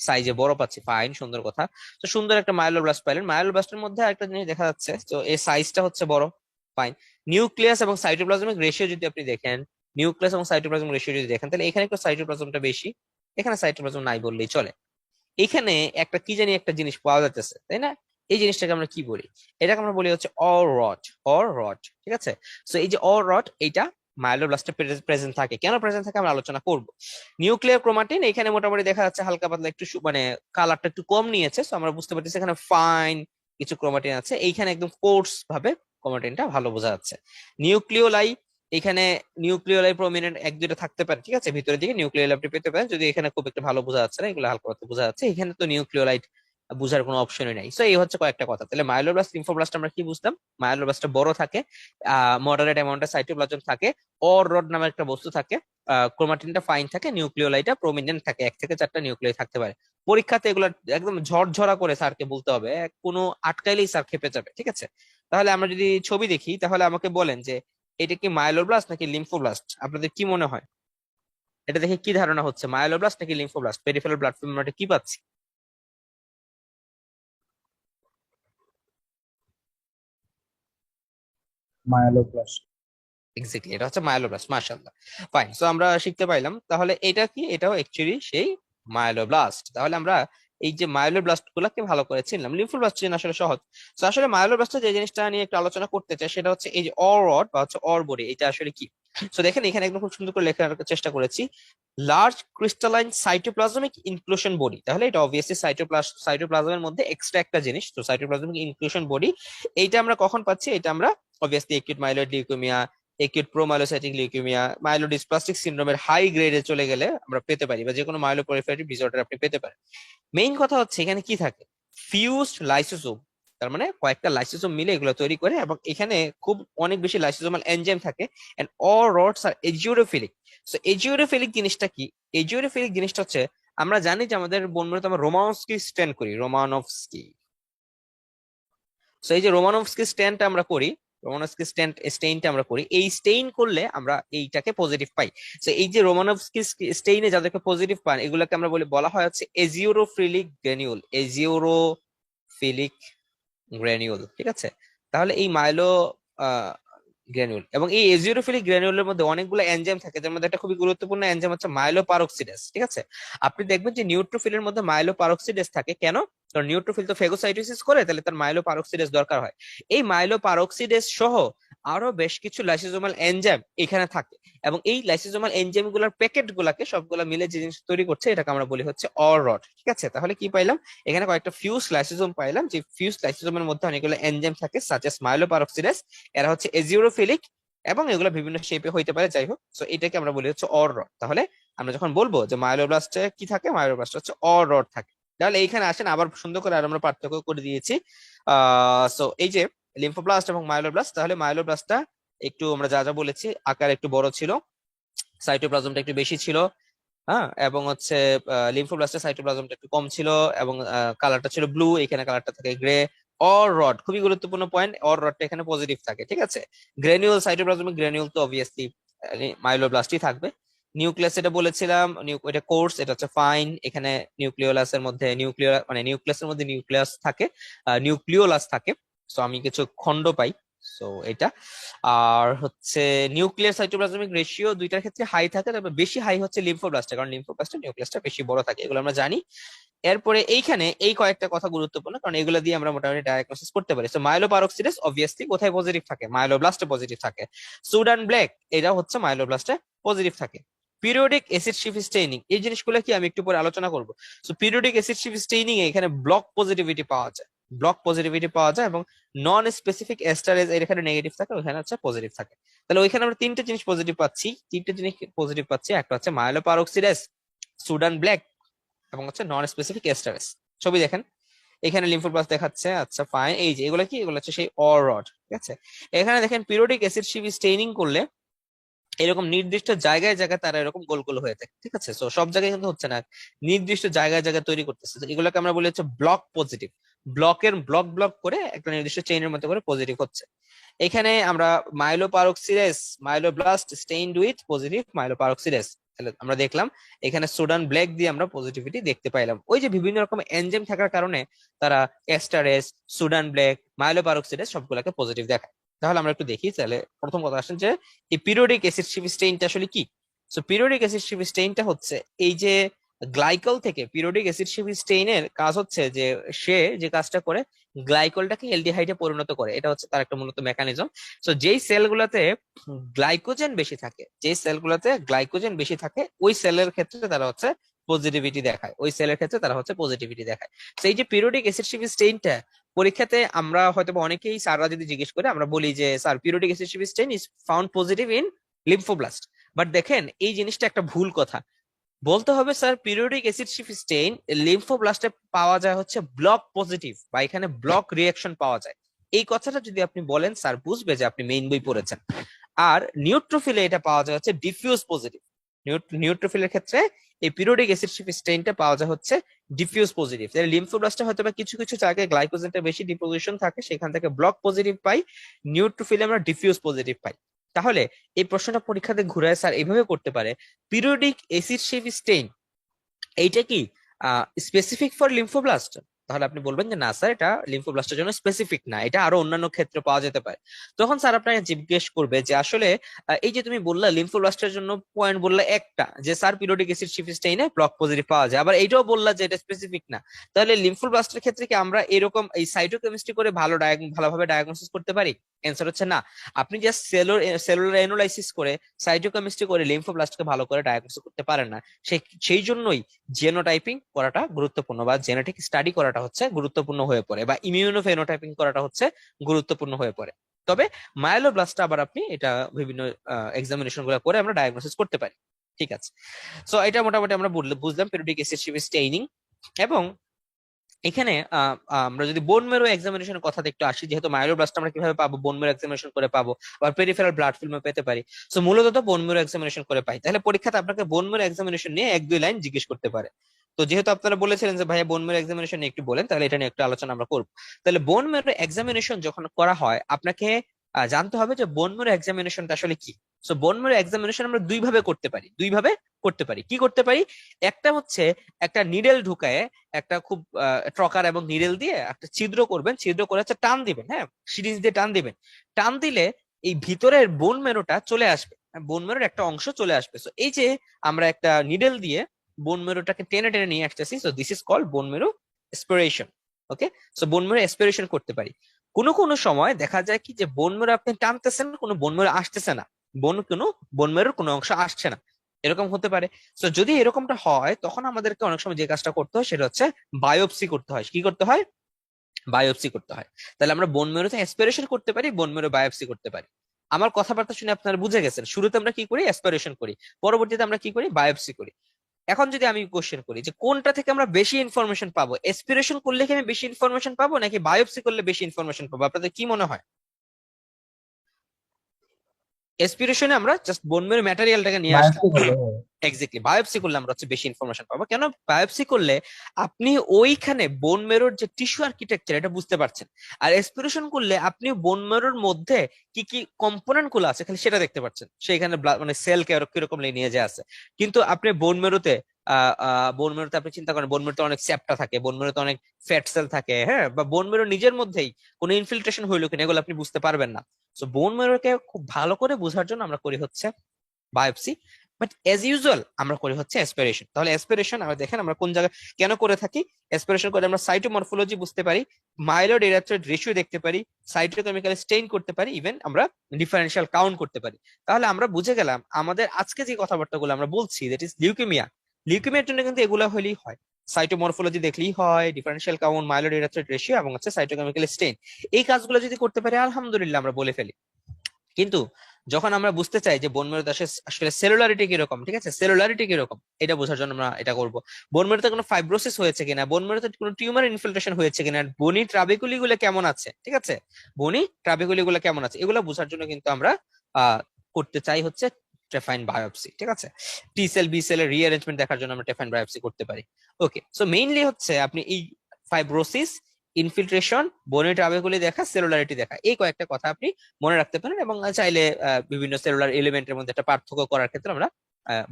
সাইজে বড় পাচ্ছি, ফাইন, সুন্দর কথা। তো সুন্দর একটা মায়োলোব্লাস্ট পাইলেন, মায়োলোব্লাস্টের মধ্যে একটা জিনিস দেখা যাচ্ছে, তো এই সাইজটা হচ্ছে বড়, ফাইন। নিউক্লিয়াস এবং সাইটোপ্লাজমিক রেশিও যদি আপনি দেখেন, নিউক্লিয়াস এবং সাইটোপ্লাজমিক রেশিও যদি দেখেন, তাহলে এখানে একটু সাইটোপ্লাজমটা বেশি, এখানে সাইটোপ্লাজম নাই বললেই চলে। এখানে একটা কি জানি একটা জিনিস পাওয়া যাচ্ছে, তাই না? এই জিনিসটাকে আমরা কি বলি? এটাকে আমরা বলি হচ্ছে অর রড, অর রড, ঠিক আছে? সো এই যে অর রড, এইটা মাইলোব্লাস্টে প্রেজেন্ট থাকে। কেন প্রেজেন্ট থাকে আমরা আলোচনা করব। নিউক্লিয়ার ক্রোমাটিন এখানে মোটামুটি দেখা যাচ্ছে হালকা পাতলা একটু মানে কালারটা একটু কম নিয়েছে, সো আমরা বুঝতে পারতেছি এখানে ফাইন কিছু ক্রোমাটিন আছে, এইখানে একদম কোর্স ভাবে ক্রোমাটিনটা ভালো বোঝা যাচ্ছে। নিউক্লিওলাই, এখানে নিউক্লিওলাই প্রমিনেন্ট এক দুইটা থাকতে পারে, ঠিক আছে, ভিতরের দিকে নিউক্লিওলাই আপনি পেতে পারেন, যদি এখানে খুব একটা ভালো বোঝা যাচ্ছে না, এগুলো হালকা পাতলা বোঝা যাচ্ছে, এখানে তো নিউক্লিওলাইট বুঝার কোনো অপশনই নাই। সো এই হচ্ছে কয়েকটা কথা। তাহলে মাইলোব্লাস্ট লিম্ফোব্লাস্ট আমরা কি বুঝলাম? মাইলোব্লাস্টটা বড় থাকে, মডারেট অ্যামাউন্টে সাইটোপ্লাজম থাকে, অর রড নামে একটা বস্তু থাকে, ক্রোমাটিনটা ফাইন থাকে, নিউক্লিওলাইটটা প্রমিনেন্ট থাকে, 1 থেকে 4টা নিউক্লিয়াই থাকতে পারে। পরীক্ষাতে এগুলো একদম ঝরঝরা করে স্যারকে বলতে হবে, কোনো আটকাইলেই স্যার খেপে যাবে, ঠিক আছে? তাহলে আমরা যদি ছবি দেখি, তাহলে আমাকে বলেন যে এটা কি মাইলোব্লাস্ট নাকি লিম্ফোব্লাস্ট? আপনাদের কি মনে হয়, এটা দেখে কি ধারণা হচ্ছে, মাইলোব্লাস্ট নাকি লিম্ফোব্লাস্ট? পেরিফেরাল ব্লাড ফিল্ম আমরা কি পাচ্ছি? মায়ালোপ্লাস্ট। এক্স্যাক্টলি, এটা হচ্ছে মাইলোব্লাস্ট, মাশাআল্লাহ, ফাইন। সো আমরা শিখতে পাইলাম তাহলে এটা কি, এটাও অ্যাকচুয়ালি সেই মাইলোব্লাস্ট। তাহলে আমরা এই যে মাইলোব্লাস্ট গুলাকে ভালো করে চিনলাম, লিম্ফোব্লাস্ট চেনা আসলে সহজ। তো আসলে মাইলোব্লাস্টে যে জিনিসটা নিয়ে একটু আলোচনা করতে চাই সেটা হচ্ছে এই যে অর রড বা হচ্ছে অর বডি, এটা আসলে কি? তো দেখেন এখানে একদম খুব সুন্দর করে লেখার চেষ্টা করেছি, large crystalline cytoplasmic inclusion body. তাহলে এটা অবভিয়াসলি সাইটোপ্লাজমের মধ্যে এক্সট্রা একটা জিনিস, তো সাইটোপ্লাজমিক ইনক্লুশন বডি এইটা আমরা কখন পাচ্ছি? এটা আমরা obviously acute myeloid leukaemia, acute promyelocytic leukaemia, myelodysplastic সিনড্রোমের হাই গ্রেডে চলে গেলে আমরা পেতে পারি, বা যে কোনো মাইলোপ্রলিফারেটিভ ডিসঅর্ডার আপনি পেতে পারেন। মেইন কথা হচ্ছে এখানে কি থাকে, ফিউজড লাইসোসোম। তার মানে কয়েকটা লাইসোসোম মিলে এগুলো তৈরি করে, এবং এখানে খুব অনেক বেশি লাইসোসোমাল এনজাইম থাকে, and Auer rods are azurophilic. So azurophilic জিনিসটা কি? এজিওরোফিলিক জিনিসটা হচ্ছে, আমরা জানি যে আমাদের বোন ম্যারোতে আমরা রোমানস্কি স্ট্যান্ড করি, রোমানস্কি। সো এই যে রোমানস্কি স্ট্যান্ডটা আমরা করি, রোমানস্কি স্টেইনটা আমরা করি, এই স্টেইন করলে আমরা এইটাকে পজিটিভ পাই। তো এই যে রোমানস্কি স্টেইনে যাদেরকে পজিটিভ পান এগুলোকে আমরা বলা হয় হচ্ছে এজিওরোফিলিক গ্র্যানিউল, এজিওরোফিলিক গ্র্যানিউল, ঠিক আছে। তাহলে এই মাইলো গ্র্যানিউল এবং এই এজিওরোফিলিক গ্র্যানিউলের মধ্যে অনেকগুলো এনজাইম থাকে, যার মধ্যে একটা খুবই গুরুত্বপূর্ণ এনজাইম হচ্ছে মাইলোপারঅক্সিডেজ, ঠিক আছে। আপনি দেখবেন যে নিউট্রোফিলের মধ্যে মাইলোপারঅক্সিডেজ থাকে, কেন? কারণ নিউট্রোফিল তো ফেগোসাইটোসিস করে, তাহলে তার মাইলোপারঅক্সিডেজ দরকার হয়। এই মাইলোপারঅক্সিডেজ সহ আরো বেশ কিছু লাইসোজোমাল এনজাইম এখানে থাকে, এবং এই লাইসোজোমাল এনজাইম গুলার প্যাকেট গুলাকে সবগুলা মিলে যে জিনিস তৈরি করছে এটাকে আমরা বলি হচ্ছে অর রড, ঠিক আছে। তাহলে কি পাইলাম? এখানে কয়েকটা ফিউজ লাইসোজোম পাইলাম, যে ফিউজ লাইসোজোমের মধ্যে অনেকগুলো এনজাইম থাকে সাচ এস মাইলোপারঅক্সিডেজ, এরা হচ্ছে এজিওরোফিলিক এবং এগুলো বিভিন্ন শেপে হইতে পারে, যাই হোক। তো এটাকে আমরা বলি হচ্ছে অর রড। তাহলে আমরা যখন বলবো যে মাইলোব্লাস্টে কি থাকে, মাইলোব্লাস্ট হচ্ছে অর রড থাকে। তাহলে এইখানে আসেন আবার সুন্দর করে আর আমরা পার্থক্য করে দিয়েছি। সো এই যে লিম্ফোব্লাস্ট এবং মাইলোব্লাস্ট, তাহলে মাইলোব্লাস্টটা একটু আমরা যা যা বলেছি আকার একটু বড় ছিল, সাইটোপ্লাজমটা একটু বেশি ছিল, হ্যাঁ, এবং হচ্ছে লিম্ফোব্লাস্টের সাইটোপ্লাজমটা একটু কম ছিল, এবং কালারটা ছিল ব্লু, এখানে কালারটা থাকে গ্রে। অর রড খুবই গুরুত্বপূর্ণ পয়েন্ট, অর রডটা এখানে পজিটিভ থাকে, ঠিক আছে। গ্র্যানিউল, সাইটোপ্লাজমিক গ্র্যানিউল তো অবভিয়াসলি মাইলোব্লাস্টই থাকবে। নিউক্লিয়াস এটা বলেছিলাম, এটা কোর্স, এটা হচ্ছে ফাইন। এখানে নিউক্লিওলাসের মধ্যে নিউক্লিয়াসের মধ্যে নিউক্লিয়াস থাকে, নিউক্লিওলাস থাকে। তো আমি কিছু খন্ড পাই, সো এটা। আর হচ্ছে নিউক্লিয়ার সাইটোপ্লাজমিক রেশিও দুইটার ক্ষেত্রে হাই থাকে, তবে বেশি হাই হচ্ছে লিম্ফোব্লাস্টে, কারণ লিম্ফোব্লাস্টে নিউক্লিয়াসটা বেশি বড় থাকে, এগুলো আমরা জানি। এরপরে এইখানে এই কয়েকটা কথা গুরুত্বপূর্ণ, কারণ এগুলো দিয়ে আমরা মোটামুটি ডায়াগনোসিস করতে পারি। তো মাইলোপারঅক্সিডেজ অবভিয়াসলি কোথায় পজিটিভ থাকে? মাইলোব্লাস্টে পজিটিভ থাকে। সুডান ব্ল্যাক এটা হচ্ছে মাইলোব্লাস্টে পজিটিভ থাকে। পিরিয়ডিক অ্যাসিড শিফট স্টেইনিং, এই জিনিসগুলো কি আমি একটু পরে আলোচনা করব। সো পিরিয়ডিক অ্যাসিড শিফট স্টেইনিং এ এখানে ব্লক পজিটিভিটি পাওয়া যায়, ব্লক পজিটিভিটি পাওয়া যায়, এবং নন স্পেসিফিক এস্টারেজ এর এখানে নেগেটিভ থাকে, ওখানে হচ্ছে পজিটিভ থাকে। তাহলে ওইখানে আমরা তিনটে জিনিস পজিটিভ পাচ্ছি, তিনটে জিনিস পজিটিভ পাচ্ছি। একটা হচ্ছে মাইলোপারঅক্সিডেজ, সুডান ব্ল্যাক, এবং হচ্ছে নন স্পেসিফিক এস্টারেস। ছবি দেখেন, এখানে লিম্ফোব্লাস্ট দেখাচ্ছে, আচ্ছা ফাইন। এই যে এগুলো কি, এগুলো হচ্ছে সেই অর রড, ঠিক আছে। এখানে দেখেন পিরিয়ডিক অ্যাসিড শিফট স্টেইনিং করলে এরকম নির্দিষ্ট জায়গায় জায়গায় তারা এরকম গোল গোল হয়ে থাকে, ঠিক আছে। তো সব জায়গায় কিন্তু হচ্ছে না, নির্দিষ্ট জায়গায় জায়গায় তৈরি করতেছে। তো এগুলোকে আমরা বলি হচ্ছে ব্লক পজিটিভ, ব্লকের ব্লক ব্লক করে একটা নির্দিষ্ট চেইনের মধ্যে করে পজিটিভ হচ্ছে। এখানে আমরা মাইলোপারঅক্সিডেজ, মাইলোব্লাস্ট স্টেইনড উইথ পজিটিভ মাইলোপারঅক্সিডেজ, তাহলে আমরা দেখলাম এখানে সোডান ব্ল্যাক দিয়ে আমরা পজিটিভিটি দেখতে পাইলাম। ওই যে বিভিন্ন রকম এনজাইম থাকার কারণে তারা এস্টারেস, সুডান ব্ল্যাক, মাইলোপারঅক্সিডেজ সবগুলোকে পজিটিভ দেখায়। তাহলে আমরা একটু দেখি। তাহলে প্রথম কথা আসেন যে এই পিরিয়ডিক অ্যাসিড শিফট স্টেইনটা আসলে কি। সো পিরিয়ডিক অ্যাসিড শিফট স্টেইনটা হচ্ছে এই যে গ্লাইকল থেকে, পিরিয়ডিক অ্যাসিড শিফট স্টেইনের কাজ হচ্ছে যে সে যে কাজটা করে গ্লাইকলটাকে এলডিহাইডে পরিণত করে, এটা হচ্ছে তার একটা মূলত মেকানিজম। সো যেই সেলগুলোতে গ্লাইকোজেন বেশি থাকে, যেই সেলগুলোতে গ্লাইকোজেন বেশি থাকে ওই সেলের ক্ষেত্রে তারা হচ্ছে পজিটিভিটি দেখায়, ওই সেলের ক্ষেত্রে তারা হচ্ছে পজিটিভিটি দেখায়। তো এই যে পিরিয়ডিক অ্যাসিড শিফট স্টেইনটা পরীক্ষাতে আমরা হয়তো অনেকেই, স্যাররা যদি জিজ্ঞেস করে আমরা বলি যে স্যার পিরিয়ডিক অ্যাসিড শিফট stain is found positive in lymphoblast. But দেখেন এই জিনিসটা একটা ভুল কথা, বলতে হবে স্যার পিরিয়ডিক অ্যাসিড শিফট স্টেইন লিম্ফোব্লাস্টে পাওয়া যায় হচ্ছে ব্লক পজিটিভ, বা এখানে ব্লক রিয়াকশন পাওয়া যায়। এই কথাটা যদি আপনি বলেন স্যার বুঝবে যে আপনি মেইন বই পড়েছেন। আর নিউট্রোফিলে এটা পাওয়া যায় হচ্ছে ডিফিউজ পজিটিভ, নিউট্রোফিলের ক্ষেত্রে এই পিরিয়ডিক অ্যাসিড শিফট স্টেইনটা পাওয়া যায় হচ্ছে ডিফিউজ পজিটিভ। তাহলে লিম্ফোব্লাস্টে হয়তো বা কিছু কিছু জায়গায় গ্লাইকোজেনটা বেশি ডিপোজিশন থাকে, সেখান থেকে ব্লক পজিটিভ পাই, নিউট্রোফিলে আমরা ডিফিউজ পজিটিভ পাই। তাহলে এই প্রশ্নটা পরীক্ষাতে ঘুরায় স্যার এইভাবে করতে পারে, পিরিয়ডিক অ্যাসিড শিফট স্টেইন এইটা কি স্পেসিফিক ফর লিম্ফোব্লাস্ট? তাহলে আপনি বলবেন যে না স্যার এটা লিম্ফোব্লাস্টের জন্য স্পেসিফিক না, এটা আরো অন্যান্য ক্ষেত্রে পাওয়া যেতে পারে। তখন স্যার আপনাকে জিজ্ঞেস করবে যে আসলে এই যে তুমি বললা লিম্ফোব্লাস্টের জন্য পয়েন্ট বললা একটা, যে স্যার পিরিয়ডিক অ্যাসিড শিফট স্টেইনে ব্লক পজিটিভ পাওয়া যায়, আবার এইটাও বললা যে এটা স্পেসিফিক না। তাহলে লিম্ফোব্লাস্টের ক্ষেত্রে কি আমরা এরকম এই সাইটোকেমিস্ট্রি করে ভালোভাবে ডায়াগনোসিস করতে পারি? অ্যান্সার হচ্ছে না। আপনি জাস্ট সেলুলার এনালাইসিস করে, সাইটোকেমিস্ট্রি করে লিম্ফোব্লাস্টকে ভালো করে ডায়াগনোসিস করতে পারেন না। সেই জন্যই জেনোটাইপিং করাটা গুরুত্বপূর্ণ, বা জেনেটিক স্টাডি করাটা হচ্ছে গুরুত্বপূর্ণ হয়ে পড়ে, বা ইমিউনোফেনোটাইপিং করাটা হচ্ছে গুরুত্বপূর্ণ হয়ে পড়ে। তবে মায়োলোব্লাস্টটা আবার আপনি এটা বিভিন্ন এক্সামিনেশন গুলো করে আমরা ডায়াগনোসিস করতে পারি, ঠিক আছে। সো এটা মোটামুটি আমরা বুঝলাম পিরিয়ডিক অ্যাসিড শিফট স্টেইনিং। এবং এখানে আমরা যদি বোন মেরো এক্সামিনেশনের কথাতে একটু আসি, যেহেতু মায়োলোব্লাস্ট আমরা কিভাবে পাবো, বোন মেরো এক্সামিনেশন করে পাবো, আবার পেরিফেরাল ব্লাড ফিল্মে পেতে পারি। সো মূলত তো বোন মেরো এক্সামিনেশন করে পাই। তাহলে পরীক্ষাতে আপনাকে বোন মেরো এক্সামিনেশন নিয়ে এক দুই লাইন জিজ্ঞেস করতে পারে। তো যেহেতু আপনারা বলেছিলেন যে ভাইয়া বোন মেরো এক্সামিনেশন নিয়ে একটু বলেন, তাহলে এটা নিয়ে একটু আলোচনা আমরা করবো। তাহলে বোন মেরো এক্সামিনেশন যখন করা হয় আপনাকে জানতে হবে যে বোন ম্যারো এক্সামিনেশনটা আসলে কি। সো বোন ম্যারো এক্সামিনেশন আমরা দুইভাবে করতে পারি, কি করতে পারি? একটা হচ্ছে একটা নিডেল ঢুকায়, একটা খুব ট্রকার এবং নিডেল দিয়ে একটা ছিদ্র করবেন, ছিদ্র করে হচ্ছে টান দিবেন, হ্যাঁ, সিরিঞ্জ দিয়ে টান দিবেন। টান দিলে এই ভিতরের বোন মেরোটা চলে আসবে, বোন মেরোর একটা অংশ চলে আসবে। সো এই যে আমরা একটা নিডেল দিয়ে বোন মেরোটাকে টেনে টেনে নিয়ে আসতেছি, সো দিস ইজ কল্ড বোন মেরো এসপিরেশন। ওকে, সো বোন মেরো এসপিরেশন করতে পারি। কোনো কোনো সময় দেখা যায় কি যে বোন মেরো আপনি টানতেছেন, কোনো বোন মেরো আসতেছে না, বোন মেরোর কোনো অংশ আসছে না, এরকম হতে পারে। তো যদি এরকমটা হয় তখন আমাদেরকে অনেক সময় যে কাজটা করতে হয় সেটা হচ্ছে বায়োপসি করতে হয়। কি করতে হয়? বায়োপসি করতে হয়। তাহলে আমরা বোন মেরোতে অ্যাসপিরেশন করতে পারি, বোন মেরো বায়োপসি করতে পারি। আমার কথাবার্তা শুনে আপনারা বুঝে গেছেন, শুরুতে আমরা কি করি? অ্যাসপিরেশন করি, পরবর্তীতে আমরা কি করি? বায়োপসি করি। এখন যদি আমি কোশ্চেন করি যে কোনটা থেকে আমরা বেশি ইনফরমেশন পাবো, এসপিরেশন করলে কি আমি বেশি ইনফরমেশন পাবো নাকি বায়োপসি করলে বেশি ইনফরমেশন পাবো, আপনাদের কি মনে হয়? এসপিরেশনে আমরা জাস্ট বোন মেরো ম্যাটেরিয়ালটাকে নিয়ে আসলাম, বায়োপসি করলে হ্যাঁ। এক্স্যাক্টলি। বায়োপসি করলে আমরা হচ্ছে বেশি ইনফরমেশন পাবো। কেন? বায়োপসি করলে আপনি ওইখানে বোন মেরোর যে টিস্যু আর্কিটেকচার এটা বুঝতে পারছেন, আর এক্সপিরেশন করলে আপনি বোন মেরোর মধ্যে কি কি কম্পোনেন্ট গুলো আছে খালি সেটা দেখতে পাচ্ছেন, সেখানে মানে সেল কিরকম নিয়ে যে আছে। কিন্তু আপনি বোন মেরোতে আপনি চিন্তা করেন, বোন মেরোতে অনেক চ্যাপ্টা থাকে, বোন মেরোতে অনেক ফ্যাট সেল থাকে, হ্যাঁ, বা বোন মেরো নিজের মধ্যেই কোনো ইনফিল্ট্রেশন হইলো কিনা এগুলো আপনি বুঝতে পারবেন না। তো বোন মেরোকে খুব ভালো করে বোঝার জন্য আমরা করি হচ্ছে বায়োপসি। বাট এজ ইউজুয়াল আমরা করি হচ্ছে অ্যাসপিরেশন। তাহলে অ্যাসপিরেশন আমরা দেখেন আমরা কোন জায়গায় কেন করে থাকি? অ্যাসপিরেশন করে আমরা সাইটোমরফোলজি বুঝতে পারি, মাইলয়েড এরিথ্রয়েড রেশিও দেখতে পারি, সাইটোকেমিক্যাল স্টেইন করতে পারি, ইভেন আমরা ডিফারেন্সিয়াল কাউন্ট করতে পারি। তাহলে আমরা বুঝে গেলাম আমাদের আজকে যে কথাবার্তাগুলো আমরা বলছি, দ্যাট ইজ লিউকেমিয়া। লিউকেমিয়ার জন্য কিন্তু এগুলা হলেই হয়, সাইটোমরফোলজি দেখলেই হয়, differential count, myeloid erythroid ratio এবং হচ্ছে সাইটোকেমিক্যাল স্টেইন। এই কাজগুলো যদি করতে পারি আলহামদুলিল্লাহ আমরা বলে ফেলি। কিন্তু যখন আমরা বুঝতে চাই যে বোন মেরুতে আসলে সেলুলারিটি কিরকম, ঠিক আছে, সেলুলারিটি কিরকম এটা বোঝার জন্য আমরা এটা করব। বোন মেরুতে কোনো ফাইব্রোসিস হয়েছে কিনা, বোন মেরুতে কোনো টিউমার ইনফিল্ট্রেশন হয়েছে কিনা, বনি ট্রাবেকুলি গুলো কেমন আছে, ঠিক আছে, বনি ট্রাবেকুলি গুলো কেমন আছে, এগুলো বোঝার জন্য কিন্তু আমরা আহ করতে চাই হচ্ছে ট্রেফাইন বায়োপসি, ঠিক আছে। টি সেল বি সেলের রিঅ্যারেঞ্জমেন্ট দেখার জন্য আমরা ট্রেফাইন বায়োপসি করতে পারি। ওকে, সো মেইনলি হচ্ছে আপনি এই ফাইব্রোসিস, ইনফিল্ট্রেশন, বোনের ট্রাবেকুলি দেখা, সেলুলারিটি দেখা, এই কয়েকটা কথা আপনি মনে রাখতে পারেন এবং চাইলে বিভিন্ন সেলুলার এলিমেন্টের মধ্যে একটা পার্থক্য করার ক্ষেত্রে আমরা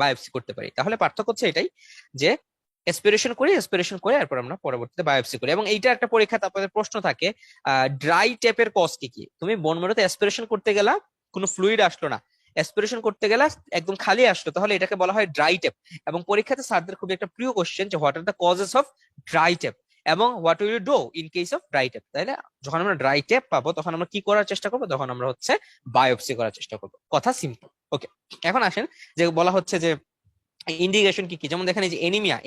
বায়োপসি করতে পারি। তাহলে পার্থক্য হচ্ছে এটাই যে এসপিরেশন করে এরপর আমরা পরবর্তীতে বায়োপসি করি। এবং এইটা একটা পরীক্ষাতে আপনাদের প্রশ্ন থাকে, ড্রাই টেপের কজ কি কি? তুমি বোন মেরোতে অ্যাসপিরেশন করতে গেলা, কোনো ফ্লুইড আসলো না, অ্যাসপিরেশন করতে গেলা একদম খালি আসলো, তাহলে এটাকে বলা হয় ড্রাই টেপ। এবং পরীক্ষাতে স্যারদের খুব একটা প্রিয় কোশ্চেন যে what are the causes of dry tap এবং what will you do in case of dry tap. তাহলে যখন আমরা ড্রাই টেপ পাবো তখন আমরা কি করার চেষ্টা করবো? তখন আমরা হচ্ছে বায়োপসি করার চেষ্টা করবো। কথা সিম্পল। ওকে, এখন আসেন যে বলা হচ্ছে যে ইন্ডিকেশন কি কি। যেমন দেখেন এই যে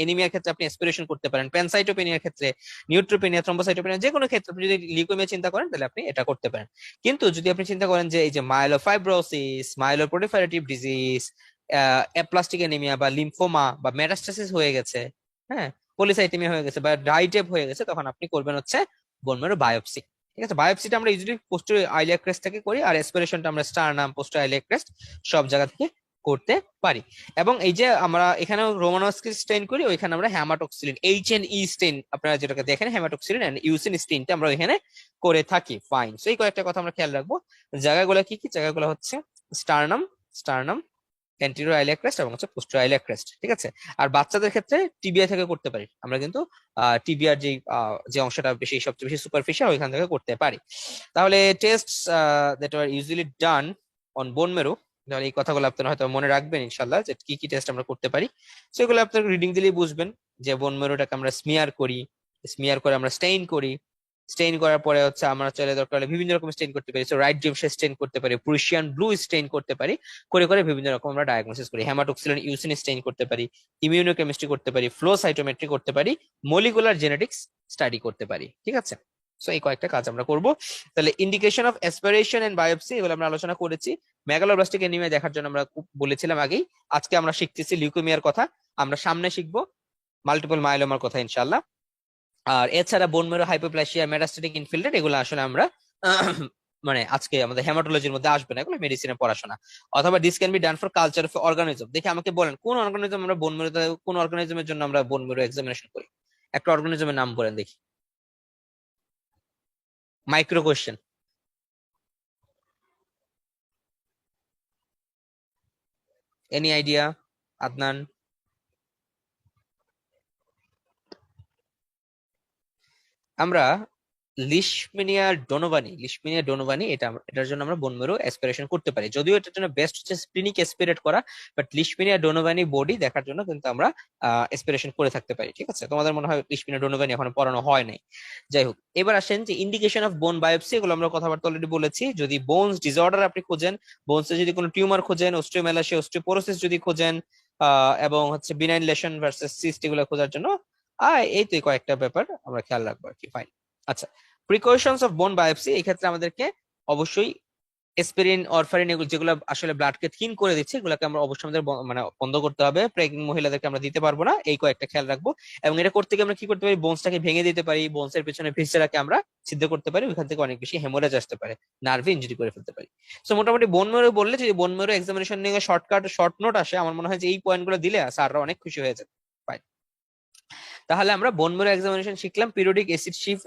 এনিমিয়ার ক্ষেত্রে আপনি অ্যাসপিরেশন করতে পারেন, প্যানসাইটোপেনিয়ার ক্ষেত্রে, নিউট্রোপেনিয়া, থ্রম্বোসাইটোপেনিয়া, যে কোনো ক্ষেত্রে আপনি যদি লিউকেমিয়া চিন্তা করেন তাহলে আপনি এটা করতে পারেন। কিন্তু যদি আপনি চিন্তা করেন যে এই যে myelofibrosis, myeloproliferative disease, aplastic anaemia বা লিম্ফোমা বা মেটাস্টাসিস হয়ে গেছে, হ্যাঁ, পলিসাইটেমিয়া হয়ে গেছে বা ড্রাইটেপ হয়ে গেছে, তখন আপনি করবেন হচ্ছে বোন ম্যারো বায়োপসি। ঠিক আছে, বায়োপসিটা আমরা ইউজুয়ালি পোস্টার আইলিয়া ক্রেস্ট থেকে করি, আর অ্যাসপিরেশনটা আমরা স্টারনাম, পোস্টার আইলিয়া ক্রেস্ট সব জায়গা থেকে করতে পারি। এবং এই যে আমরা এখানে রোমানস্কি স্টেইন করি, ওইখানে আমরা হ্যামাটোক্সিলিন, HNE স্টেইন, আপনারা যেটাকে দেখেন হ্যামাটোক্সিলিন এন্ড ইউসিন স্টেইনটা আমরা এখানে করে থাকি। ফাইন, সো এই কয়েকটা কথা আমরা খেয়াল রাখবো। জায়গাগুলো কি কি? জায়গাগুলো হচ্ছে sternum, sternum, anterior iliac crest এবং হচ্ছে পোস্টেরিয়র আইলিয়াক ক্রেস্ট, ঠিক আছে। আর বাচ্চাদের ক্ষেত্রে টিবিয়া থেকে করতে পারি আমরা, কিন্তু টিবিয়ার যে অংশটা বেশি সবচেয়ে বেশি সুপারফিশিয়াল ওইখান থেকে করতে পারি। তাহলে test that are usually done on bone marrow, তাহলে এই কথাগুলো আপনারা হয়তো মনে রাখবেন ইনশাল্লাহ, যে কি কি টেস্ট আমরা করতে পারি। সেগুলো আপনার রিডিং দিলেই বুঝবেন। যে বোন মেরুটাকে আমরা স্মিয়ার করি, স্মিয়ার করে আমরা স্টেইন করি, স্টেইন করার পরে হচ্ছে আমরা চাইলে দরকার হলে বিভিন্ন রকম স্টেইন করতে পারি। রাইট জিপসে স্টেইন করতে পারি, প্রুশিয়ান ব্লু স্টেইন করতে পারি, করে করে বিভিন্ন রকম আমরা ডায়াগনোসিস করি। হেমাটোক্সিলিন ইউসিন স্টেইন করতে পারি, ইমিউনোকেমিস্ট্রি করতে পারি, ফ্লো সাইটোমেট্রি করতে পারি, মলিকুলার জেনেটিক্স স্টাডি করতে পারি, ঠিক আছে। সো এই কয়েকটা কাজ আমরা করব। তাহলে indication of aspiration and biopsy এগুলো আমরা আলোচনা করেছি। মেগালোব্লাস্টিক এনিমিয়া দেখার জন্য আমরা বলেছিলাম আগেই। আজকে আমরা শিখতেছি লিউকেমিয়ার কথা, আমরা সামনে শিখবো মাল্টিপল মাইলোমার কথা ইনশাআল্লাহ। আর এছাড়া বোন মেরো হাইপোপ্লাসিয়া, মেটাস্টেটিক ইনফিল্ট্রেট, এগুলো আসলে আমরা মানে আজকে আমাদের হেমাটোলজির মধ্যে আসবে না, এগুলো মেডিসিনের পড়াশোনা। অথবা this can be done for culture of organism. দেখি আমাকে বলেন কোন অর্গানিজম আমরা বোন মেরো, কোন অর্গানিজমের জন্য আমরা বোন মেরো এক্সামিনেশন করি? একটা অর্গানিজমের নাম বলেন দেখি। Micro question. Any idea Adnan? আমরা লিশমিনিয়া ডোনোভানি এটার জন্য আমরা বোন মেরু অ্যাসপিরেশন করতে পারি, যদিও এটার জন্য বেস্ট হচ্ছে স্প্লিনিক অ্যাসপিরেট করা, বাট লিশমিনিয়া ডোনোভানি বডি দেখার জন্য কিন্তু আমরা অ্যাসপিরেশন করে থাকতে পারি। ঠিক আছে, তোমাদের মনে হয় লিশমিনিয়া ডোনোভানি এখনো পড়ানো হয় নাই। যাই হোক, এবার আসেন যে ইন্ডিকেশন অফ বোন বায়োপসি, এগুলো আমরা কথাবার্তা অলরেডি বলেছি। যদি বোনস ডিসঅর্ডার আপনি খোঁজেন, বোনসে যদি কোনো টিউমার খোঁজেন, অস্টিওমেলাসিয়া অস্টিওপোরোসিস যদি খোঁজেন, এবং হচ্ছে বিনাইন লেশন ভার্সেস সিস্ট, এগুলো খোঁজার জন্য এই তো কয়েকটা ব্যাপার আমরা খেয়াল রাখবো আর কি। ফাইন। আচ্ছা, প্রিকশনস অফ বোন বায়োপসি, এই ক্ষেত্রে আমাদেরকে অবশ্যই এসপিরিন অরফারিন এগুলো যেগুলো আসলে ব্লাডকে থিন করে দিচ্ছে, এগুলোকে আমরা অবশ্যই আমাদের মানে বন্ধ করতে হবে। প্রেগনেন্ট মহিলাদেরকে আমরা দিতে পারবো না, এই কয়েকটা খেয়াল রাখবো। এবং এটা করতে গিয়ে আমরা কি করতে পারি, বোনসটাকে ভেঙে দিতে পারি, বোনসের পিছনে ভিসেরাকে আমরা ছিদ্র করতে পারি, ওইখান থেকে অনেক বেশি হেমোরেজ আসতে পারে, নার্ভে ইনজুরি করে ফেলতে পারি। সো মোটামুটি বোন মেরু বললে, যদি বোন মেরু এক্সামিনেশন নিয়ে শর্ট নোট আসে, আমার মনে হয় যে এই পয়েন্টগুলো দিলে স্যাররা অনেক খুশি হয়ে যাবে। তাহলে আমরা বোন ম্যারো এক্সামিনেশন শিখলাম, পিরিয়ডিক অ্যাসিড শিফট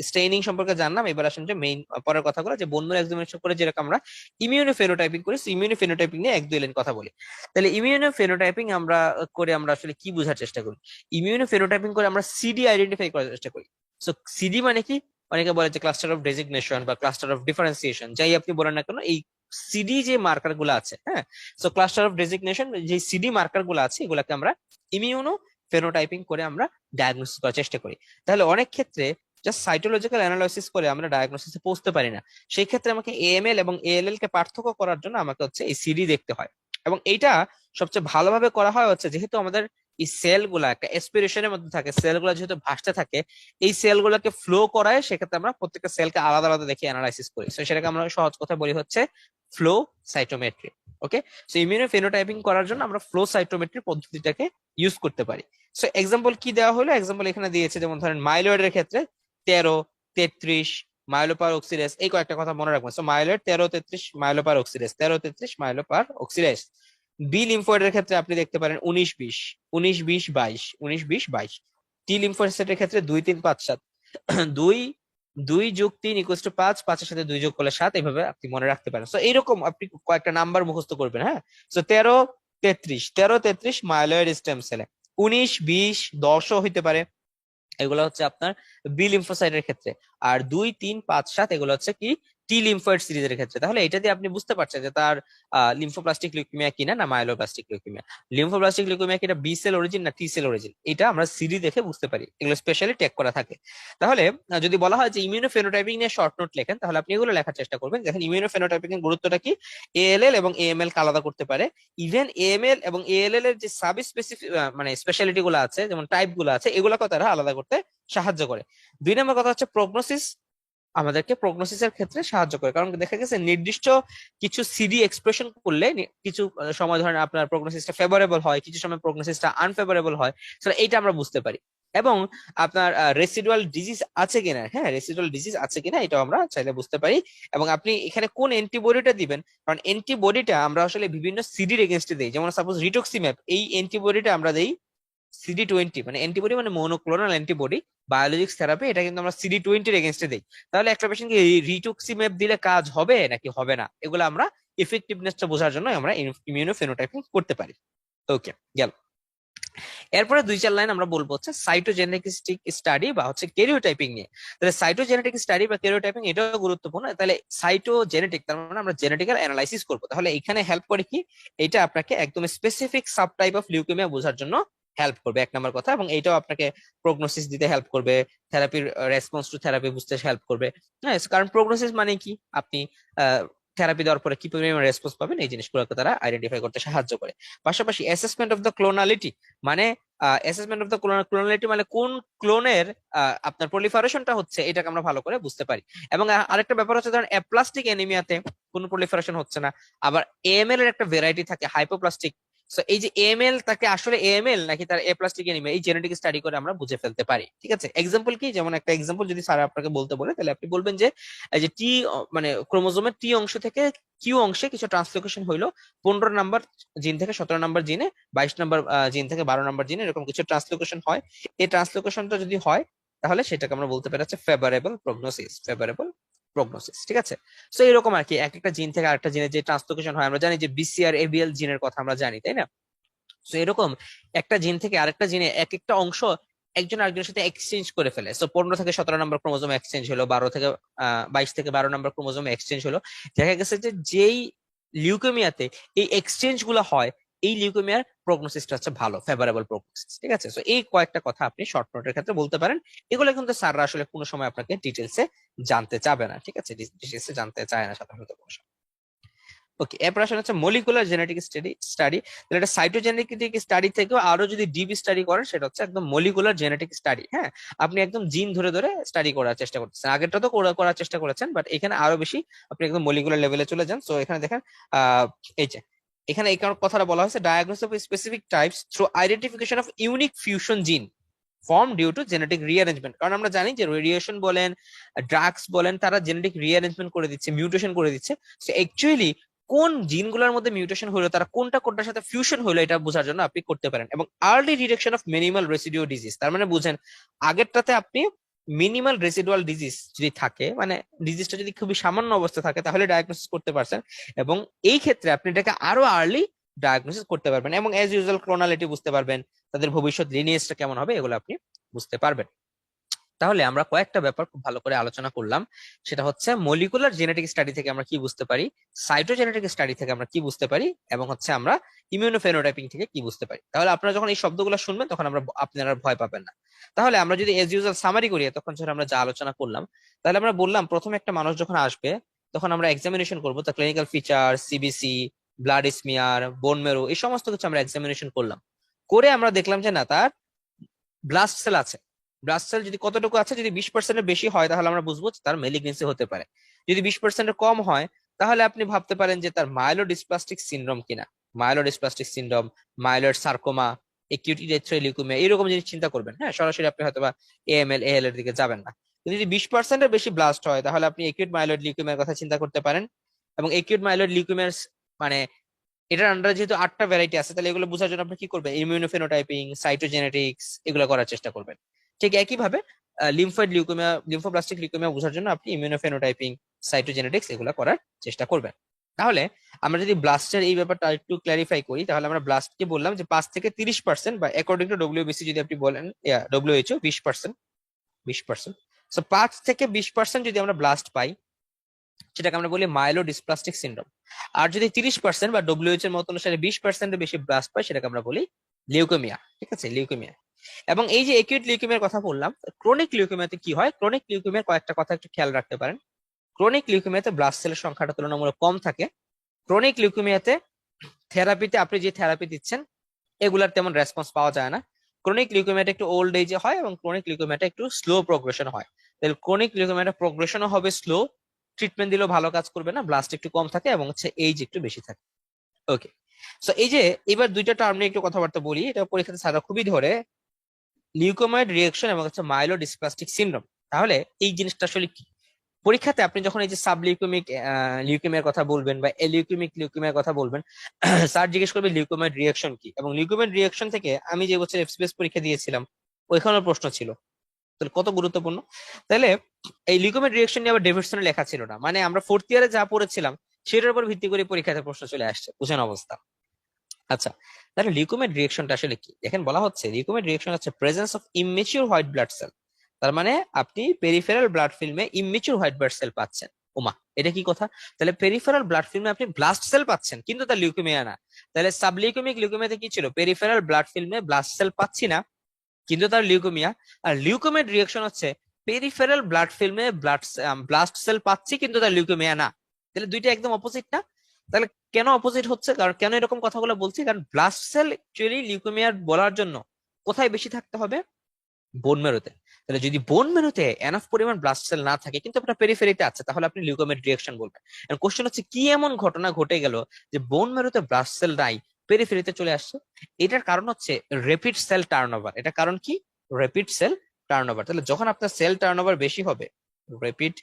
স্টেইনিং সম্পর্কে জানলাম। এবার আসেন যে মেইন পরের কথাগুলো, যে বোন ম্যারো এক্সামিনেশন করে যেরকম আমরা ইমিউনোফেনোটাইপিং করি, ইমিউনোফেনোটাইপিং নিয়ে এক দুই লাইন কথা বলি। তাহলে ইমিউনোফেনোটাইপিং আমরা করে আমরা আসলে কি বোঝার চেষ্টা করি? ইমিউনোফেনোটাইপিং করে আমরা সিডি আইডেন্টিফাই করার চেষ্টা করি। সো সিডি মানে কি? অনেকে বলে যে ক্লাস্টার অফ ডেজিগনেশন বা ক্লাস্টার অফ ডিফারেন্সিয়েশন, যাই আপনি বলেন না কেন, এই সিডি যে মার্কার গুলো আছে, হ্যাঁ, সো ক্লাস্টার অফ ডেজিগনেশন যে সিডি মার্কার গুলো আছে, এগুলাকে আমরা ইমিউনো ফেনোটাইপিং করে আমরা ডায়াগনোসিস করার চেষ্টা করি। তাহলে অনেক ক্ষেত্রে জাস্ট সাইটোলজিক্যাল অ্যানালাইসিস করে আমরা ডায়াগনোসিসে পৌঁছতে পারি না। সেই ক্ষেত্রে আমাকে এএমএল এবং এএলএল কে পার্থক্য করার জন্য আমাকে হচ্ছে এই সিডি দেখতে হয়। এবং এইটা সবচেয়ে ভালোভাবে করা হয় হচ্ছে, যেহেতু আমাদের এই সেল গুলা একটা এসপিরেশনের মধ্যে থাকে, সেল গুলা যেহেতু ভাসতে থাকে, এই সেল গুলাকে ফ্লো করায়, সেক্ষেত্রে আমরা প্রত্যেকটা সেলকে আলাদা আলাদা দেখে অ্যানালাইসিস করি। তো সেটাকে আমরা সহজ কথা বলি হচ্ছে ফ্লো সাইটোমেট্রি। ওকে, সো ইমিউনো ফেনোটাইপিং করার জন্য আমরা ফ্লো সাইটোমেট্রি পদ্ধতিটাকে ইউজ করতে পারি। সো এক্সাম্পল কি দেওয়া হলো? এক্সাম্পল এখানে দিয়েছে, যেমন ধরেন মাইলয়েডের ক্ষেত্রে 13, 33 মাইলোপার অক্সিডেস, এই কয়েকটা কথা মনে রাখবেন। So myeloid 13, 33 myeloperoxidase, 13, 33 myeloperoxidase. B লিম্ফয়েডের ক্ষেত্রে আপনি দেখতে পারেন 19, 20, 19, 20, 22, 19, 20, 22। টি লিম্ফোসাইটের ক্ষেত্রে 2, 3, 5, 7, 2, 2+3 = 5, 5-এর সাথে 2 যোগ করলে 7, এইভাবে আপনি মনে রাখতে পারেন। সো এইরকম আপনি কয়েকটা নাম্বার মুখস্থ করবেন। হ্যাঁ, সো 13, 33, 13, 33 মাইলয়েড স্টেম সেলে, 19, 20, 10ও হইতে পারে, এগুলো হচ্ছে আপনার বি লিম্ফোসাইটের ক্ষেত্রে। আর 2, 3, 5, 7 এগুলো হচ্ছে কি টি লিম্ফয়েড সিরিজের ক্ষেত্রে। তাহলে এটা দিয়ে আপনি বুঝতে পারছেন যে তার লিম্ফোপ্লাস্টিক লিউকেমিয়া কিনা না মাইলোপ্লাস্টিক লিউকেমিয়া। লিম্ফোপ্লাস্টিক লিউকেমিয়া কিনা বি সেল অরিজিন না টি সেল অরিজিন, এটা আমরা সিডি দেখে বুঝতে পারি, এগুলো স্পেশালি ট্যাগ করা থাকে। তাহলে যদি বলা হয় যে ইমিউনোফেনোটাইপিং নিয়ে শর্ট নোট লেখেন, তাহলে আপনি এগুলো লেখার চেষ্টা করবেন। দেখেন ইমিউনোফেনোটাইপিং এর গুরুত্বটা কি, এএলএল এবং এএমএল কে আলাদা করতে পারে। ইভেন এএমএল এবং এএলএল এর যে সাব স্পেসিফিক মানে স্পেশালিটি গুলো আছে, যেমন টাইপ গুলো আছে, এগুলোকে তারা আলাদা করতে সাহায্য করে। 2 নম্বর কথা হচ্ছে প্রগনোসিস, আমাদেরকে প্রগনোসিসের ক্ষেত্রে সাহায্য করে। কারণ দেখা গেছে নির্দিষ্ট কিছু সিডি এক্সপ্রেশন করলে কিছু সময় ধরেন আপনার প্রগনোসিসটা ফেভারেবল হয়, কিছু সময় প্রগনোসিসটা আনফেভারেবল হয়, সেটা এইটা আমরা বুঝতে পারি। এবং আপনার রেসিডুয়াল ডিজিজ আছে কিনা, হ্যাঁ, রেসিডুয়াল ডিজিজ আছে কিনা এটাও আমরা চাইলে বুঝতে পারি। এবং আপনি এখানে কোন অ্যান্টিবডিটা দিবেন, কারণ অ্যান্টিবডিটা আমরা আসলে বিভিন্ন সিডির এগেনস্টে দিই। যেমন সাপোজ রিটুক্সিম্যাব, এই অ্যান্টিবডিটা আমরা দেই CD20, মানে অ্যান্টিবডি মানে মনোক্লোনাল অ্যান্টিবডি, বায়োলজিক্স থেরাপি, এটা কিন্তু আমরা CD20 এর এগেনস্টে দিই। তাহলে একটা পেশেন্টকে রিটুক্সিম্যাব দিলে কাজ হবে নাকি হবে না, এগুলো আমরা ইফেক্টিভনেসটা বোঝার জন্য আমরা ইমিউনোফেনোটাইপিং করতে পারি। ওকে, গেল। এরপরে 2-4 লাইন আমরা বলবো হচ্ছে সাইটোজেনেটিক স্টাডি বা হচ্ছে ক্যারিওটাইপিং নিয়ে। তাহলে সাইটোজেনেটিক স্টাডি বা ক্যারিওটাইপিং এটাও গুরুত্বপূর্ণ। তাহলে সাইটোজেনেটিক তার মানে আমরা জেনেটিক্যাল অ্যানালাইসিস করবো। তাহলে এখানে হেল্প করে কি, এটা আপনাকে একদম specific sub type of leukaemia বোঝার জন্য হেল্প করবে, 1 নম্বর কথা। এবং এটাও আপনাকে প্রগনোসিস দিতে হেল্প করবে, থেরাপির রেসপন্স টু থেরাপি বুঝতে হেল্প করবে। হ্যাঁ, কারণ প্রগনোসিস মানে কি, আপনি থেরাপি দেওয়ার পরে কি পরিমাণ রেসপন্স পাবেন, এই জিনিসগুলোকে তারা আইডেন্টিফাই করতে সাহায্য করে। পাশাপাশি অ্যাসেসমেন্ট অফ দ্য ক্লোনালিটি, মানে অ্যাসেসমেন্ট অফ দ্য ক্লোনালিটি মানে কোন ক্লোনের আপনার প্রলিফারেশনটা হচ্ছে, এটাকে আমরা ভালো করে বুঝতে পারি। এবং আরেকটা ব্যাপার হচ্ছে, ধরেন অ্যাপ্লাস্টিক অ্যানিমিয়াতে কোন প্রলিফারেশন হচ্ছে না, আবার এএমএল এর একটা ভ্যারাইটি থাকে হাইপোপ্লাস্টিক। সো এই যে এএমএল তাকে আসলে এএমএল নাকি তার এপ্লাস্টিক অ্যানিমিয়া, এই জেনেটিক স্টাডি করে আমরা বুঝে ফেলতে পারি। ঠিক আছে, এক্সাম্পল কি, যেমন একটা এক্সাম্পল যদি স্যার আপনাকে বলতে বলে, তাহলে আপনি বলবেন যে এই যে টি মানে ক্রোমোজোমের টি অংশ থেকে কিউ অংশে কিছু ট্রান্সলোকেশন হইলো, 15 নম্বর জিন থেকে 17 নম্বর জিনে, 22 নম্বর জিন থেকে 12 নম্বর জিনে, এরকম কিছু ট্রান্সলোকেশন হয়। এই ট্রান্সলোকেশনটা যদি হয়, তাহলে সেটাকে আমরা বলতে পারি হচ্ছে ফেভারেবল প্রগনোসিস, ফেভারেবল প্রগনোসিস, ঠিক আছে। সো এরকম আর কি, এক একটা জিন থেকে আরেকটা জিনের যে ট্রান্সলোকেশন হয়, আমরা জানি যে বিসিআর এবিএল জিনের কথা আমরা জানি, তাই না? তো এরকম একটা জিন থেকে আরেকটা জিনে এক একটা অংশ একজন আরেকজনের সাথে এক্সচেঞ্জ করে ফেলে। সো 15 থেকে 17 নম্বর ক্রোমোজোম এক্সচেঞ্জ হলো, 22 থেকে 12 নম্বর ক্রোমোজোম এক্সচেঞ্জ হলো। দেখা গেছে যে যেই লিউকেমিয়াতে এই এক্সচেঞ্জ গুলো হয়, এই লিউকেমিয়ার প্রগনোসিসটা হচ্ছে ভালো, ফেভারেবল প্রগনোসিস, ঠিক আছে। সো এই কয়েকটা কথা আপনি শর্ট নোটের ক্ষেত্রে বলতে পারেন। এগুলো কিন্তু স্যাররা আসলে কোনো সময় আপনাকে ডিটেলসে জানতে চাবে না, ঠিক আছে, ডিটেলসে জানতে চায় না সাধারণত কোনো সময়। ওকে, এরপর আসলে হচ্ছে মলিকুলার জেনেটিক স্টাডি। তাহলে এটা সাইটোজেনেটিক স্টাডি থেকেও আরো যদি ডিপ স্টাডি করেন, সেটা হচ্ছে একদম মলিকুলার জেনেটিক স্টাডি। হ্যাঁ, আপনি একদম জিন ধরে ধরে স্টাডি করার চেষ্টা করতেছেন, আগেরটা তো করার চেষ্টা করেছেন, বাট এখানে আরো বেশি আপনি একদম মলিকুলার লেভেলে চলে যান। সো এখানে দেখেন এই যে এখানে এই কথাটা বলা হয়েছে, diagnose of specific types through identification of unique fusion gene form due to genetic rearrangement. কারণ আমরা জানি যে রেডিয়েশন বলেন, ড্রাগস বলেন, তারা জেনেটিক রিঅ্যারেঞ্জমেন্ট করে দিচ্ছে, মিউটেশন করে দিচ্ছে। সো অ্যাকচুয়ালি কোন জিনগুলোর মধ্যে মিউটেশন হলো, তারা কোনটার সাথে ফিউশন হলো, এটা বোঝার জন্য আপনি করতে পারেন। এবং early detection of minimal residue disease, তার মানে বুঝেন আগেরটাতে আপনি মিনিমাল রেসিডুয়াল ডিজিজ যদি থাকে, মানে ডিজিজটা যদি খুবই সামান্য অবস্থা থাকে, তাহলে ডায়াগনোসিস করতে পারছেন। এবং এই ক্ষেত্রে আপনি এটাকে আরো আর্লি ডায়াগনোসিস করতে পারবেন, এবং এজ ইউজুয়াল ক্রোনালিটি বুঝতে পারবেন, তাদের ভবিষ্যৎ লিনিয়েজটা কেমন হবে এগুলো আপনি বুঝতে পারবেন। তাহলে আমরা কয়েকটা ব্যাপার খুব ভালো করে আলোচনা করলাম। সেটা হচ্ছে মলিকুলার জেনেটিক স্টাডি থেকে আমরা কি বুঝতে পারি, সাইটোজেনেটিক স্টাডি থেকে আমরা কি বুঝতে পারি, এবং হচ্ছে আমরা ইমিউনোফেনোটাইপিং থেকে কি বুঝতে পারি। তাহলে আপনারা যখন এই শব্দগুলো শুনবেন তখন আপনারা ভয় পাবেন না। তাহলে আমরা যদি এজ ইউজুয়াল সামারি করি তখন ধরে আমরা যা আলোচনা করলাম, তাহলে আমরা বললাম প্রথমে একটা মানুষ যখন আসবে তখন আমরা এক্সামিনেশন করবো, তার clinical feature, CBC, blood smear, বোন মেরো, এই সমস্ত কিছু আমরা এক্সামিনেশন করলাম। করে আমরা দেখলাম যে না, তার ব্লাস্ট সেল আছে। ব্লাস্ট সেল যদি কতটুকু আছে, যদি 20%-এর বেশি হয় তাহলে আমরা বুঝবো তার মেলিগনেন্সি হতে পারে। যদি 20%-এর কম হয় তাহলে আপনি ভাবতে পারেন যে তার মাইলোডিসপ্লাস্টিক সিনড্রোম কিনা। Myelodysplastic syndrome, myeloid sarcoma, acute erythroid leukaemia, এরকম জিনিস চিন্তা করবেন। হ্যাঁ, সরাসরি আপনি হয়তো বা এএমএল এএল এর দিকে যাবেন না। কিন্তু যদি 20%-এর বেশি ব্লাস্ট হয় তাহলে আপনি একিউট মাইলয়েড লিউকেমিয়ার কথা চিন্তা করতে পারেন। এবং একিউট মাইলয়েড লিউকেমিয়ার মানে এটার আন্ডারে যেহেতু 8টা ভ্যারাইটি আছে, তাহলে এগুলো বোঝার জন্য আপনি কি করবেন, ইমিউনোফেনোটাইপিং, সাইটোজেনেটিক্স এগুলো করার চেষ্টা করবেন। ঠিক একইভাবে লিম্ফয়েড লিউকেমিয়া, লিম্ফোব্লাস্টিক লিউকেমিয়া বোঝার জন্য আপনি ইমিউনোফেনোটাইপিং, সাইটোজেনেটিক্স এগুলো করার চেষ্টা করবেন। তাহলে আমরা যদি ব্লাস্টের এই ব্যাপারটা একটু ক্ল্যারিফাই করি, তাহলে আমরা ব্লাস্টকে বললাম যে 5 থেকে 30%, বা অ্যাকর্ডিং টু ডব্লিউবিসি যদি আপনি বলেন, ডব্লিউএইচও 20%, 20%। সো 5 থেকে 20% যদি আমরা ব্লাস্ট পাই সেটাকে আমরা বলি মাইলোডিসপ্লাস্টিক সিনড্রোম। আর যদি 30% বা ডব্লিউএইচ এর মত অনুসারে 20%-এর বেশি ব্লাস্ট পাই, সেটাকে আমরা বলি লিউকেমিয়া, ঠিক আছে, লিউকেমিয়া। এবং এই যে একিউট লিউকেমিয়ার কথা বললাম, ক্রনিক লিউকেমিয়াতে কি হয়, ক্রনিক লিউকেমিয়ার কয়েকটা কথা একটু খেয়াল রাখতে পারেন। ক্রনিক লিউকেমিয়াতে ব্লাস্ট সেলের সংখ্যাটা তুলনামূলক কম থাকে। ক্রনিক লিউকেমিয়াতে থেরাপিতে আপনি যে থেরাপি দিচ্ছেন এগুলার তেমন রেসপন্স পাওয়া যায় না। ক্রনিক লিউকেমিয়াটা একটু ওল্ড এজে হয়, এবং ক্রনিক লিউকেমিয়াটা একটু স্লো প্রোগ্রেশন হয়। তাহলে ক্রনিক লিউকেমিয়াটা প্রোগ্রেশনও হবে স্লো, ট্রিটমেন্ট দিলেও ভালো কাজ করবে না, ব্লাস্ট একটু কম থাকে, এবং হচ্ছে এইজ একটু বেশি থাকে। ওকে, সো এই যে এবার দুইটা টার্ম নিয়ে একটু কথাবার্তা বলি, এটা পরীক্ষাতে সাদা খুবই ধরে, লিউকোমাইড রিয়েকশন এবং হচ্ছে মাইলোডিসপ্লাস্টিক সিনড্রোম। তাহলে এই জিনিসটা আসলে কি? পরীক্ষাতে আপনি যখন এই যে সাবলিউকেমিক লিউকেমিয়ার কথা বলবেন বা এলিউকেমিক লিউকেমিয়ার কথা বলবেন, স্যার জিজ্ঞেস করবে লিউকোমাইড রিয়েকশন কি। এবং লিউকোমাইড রিয়েকশন থেকে আমি যে বছর এফসিপিএস পরীক্ষা দিয়েছিলাম ওইখানেও প্রশ্ন ছিল। তাহলে কত গুরুত্বপূর্ণ। তাহলে এই লিউকোমাইড রিয়েকশন নিয়ে আবার ডেভিডসনে লেখা ছিল না, মানে আমরা 4th ইয়ারে যা পড়েছিলাম সেটার উপর ভিত্তি করে পরীক্ষাতে প্রশ্ন চলে আসছে, বুঝেন অবস্থা। আচ্ছা, তাহলে লিউকোমাইড রিয়েকশনটা আসলে কি? দেখেন বলা হচ্ছে লিউকোমাইড রিয়েকশন হচ্ছে presence of immature white blood cell. তার মানে আপনি পেরিফেরাল ব্লাড ফিল্মে ইমমেচিউর হোয়াইট ব্লাড সেল পাচ্ছেন। ওমা, এটা কি কথা! তাহলে পেরিফেরাল ব্লাড ফিল্মে আপনি ব্লাস্ট সেল পাচ্ছেন কিন্তু তার লিউকেমিয়া না। তাহলে সাবলিউকেমিক লিউকেমিয়াতে কি ছিল, পেরিফেরাল ব্লাড ফিল্মে ব্লাস্ট সেল পাচ্ছি না কিন্তু তার লিউকেমিয়া। আর লিউকোমাইড রিয়েকশন হচ্ছে পেরিফেরাল ব্লাড ফিল্মে ব্লাস্ট সেল পাচ্ছি কিন্তু তার লিউকেমিয়া না। তাহলে দুইটা একদম অপোজিট না? তাহলে কেন অপোজিট হচ্ছে, কারণ কেন এরকম কথাগুলো বলছি, কারণ ব্লাস্ট সেল অ্যাকচুয়ালি লিউকেমিয়ার বলার জন্য কোথায় বেশি থাকতে হবে, বোন মেরুতে। তাহলে যদি বোন মেরুতে এনাফ পরিমাণ ব্লাস্ট সেল না থাকে কিন্তু আপনার পেরিফেরিতে আছে, তাহলে আপনি লিউকোমাইড রিয়েকশন বলবেন। এন্ড কোশ্চেন হচ্ছে কি এমন ঘটনা ঘটে গেল যে বোন মেরুতে ব্লাস্ট সেল নাই, পেরিফেরিতে চলে আসছে? এটার কারণ হচ্ছে রেপিড সেল টার্নওভার। এটা কারণ কি? Rapid cell turnover. তাহলে যখন আপনার সেল টার্নওভার বেশি হবে, রেপিড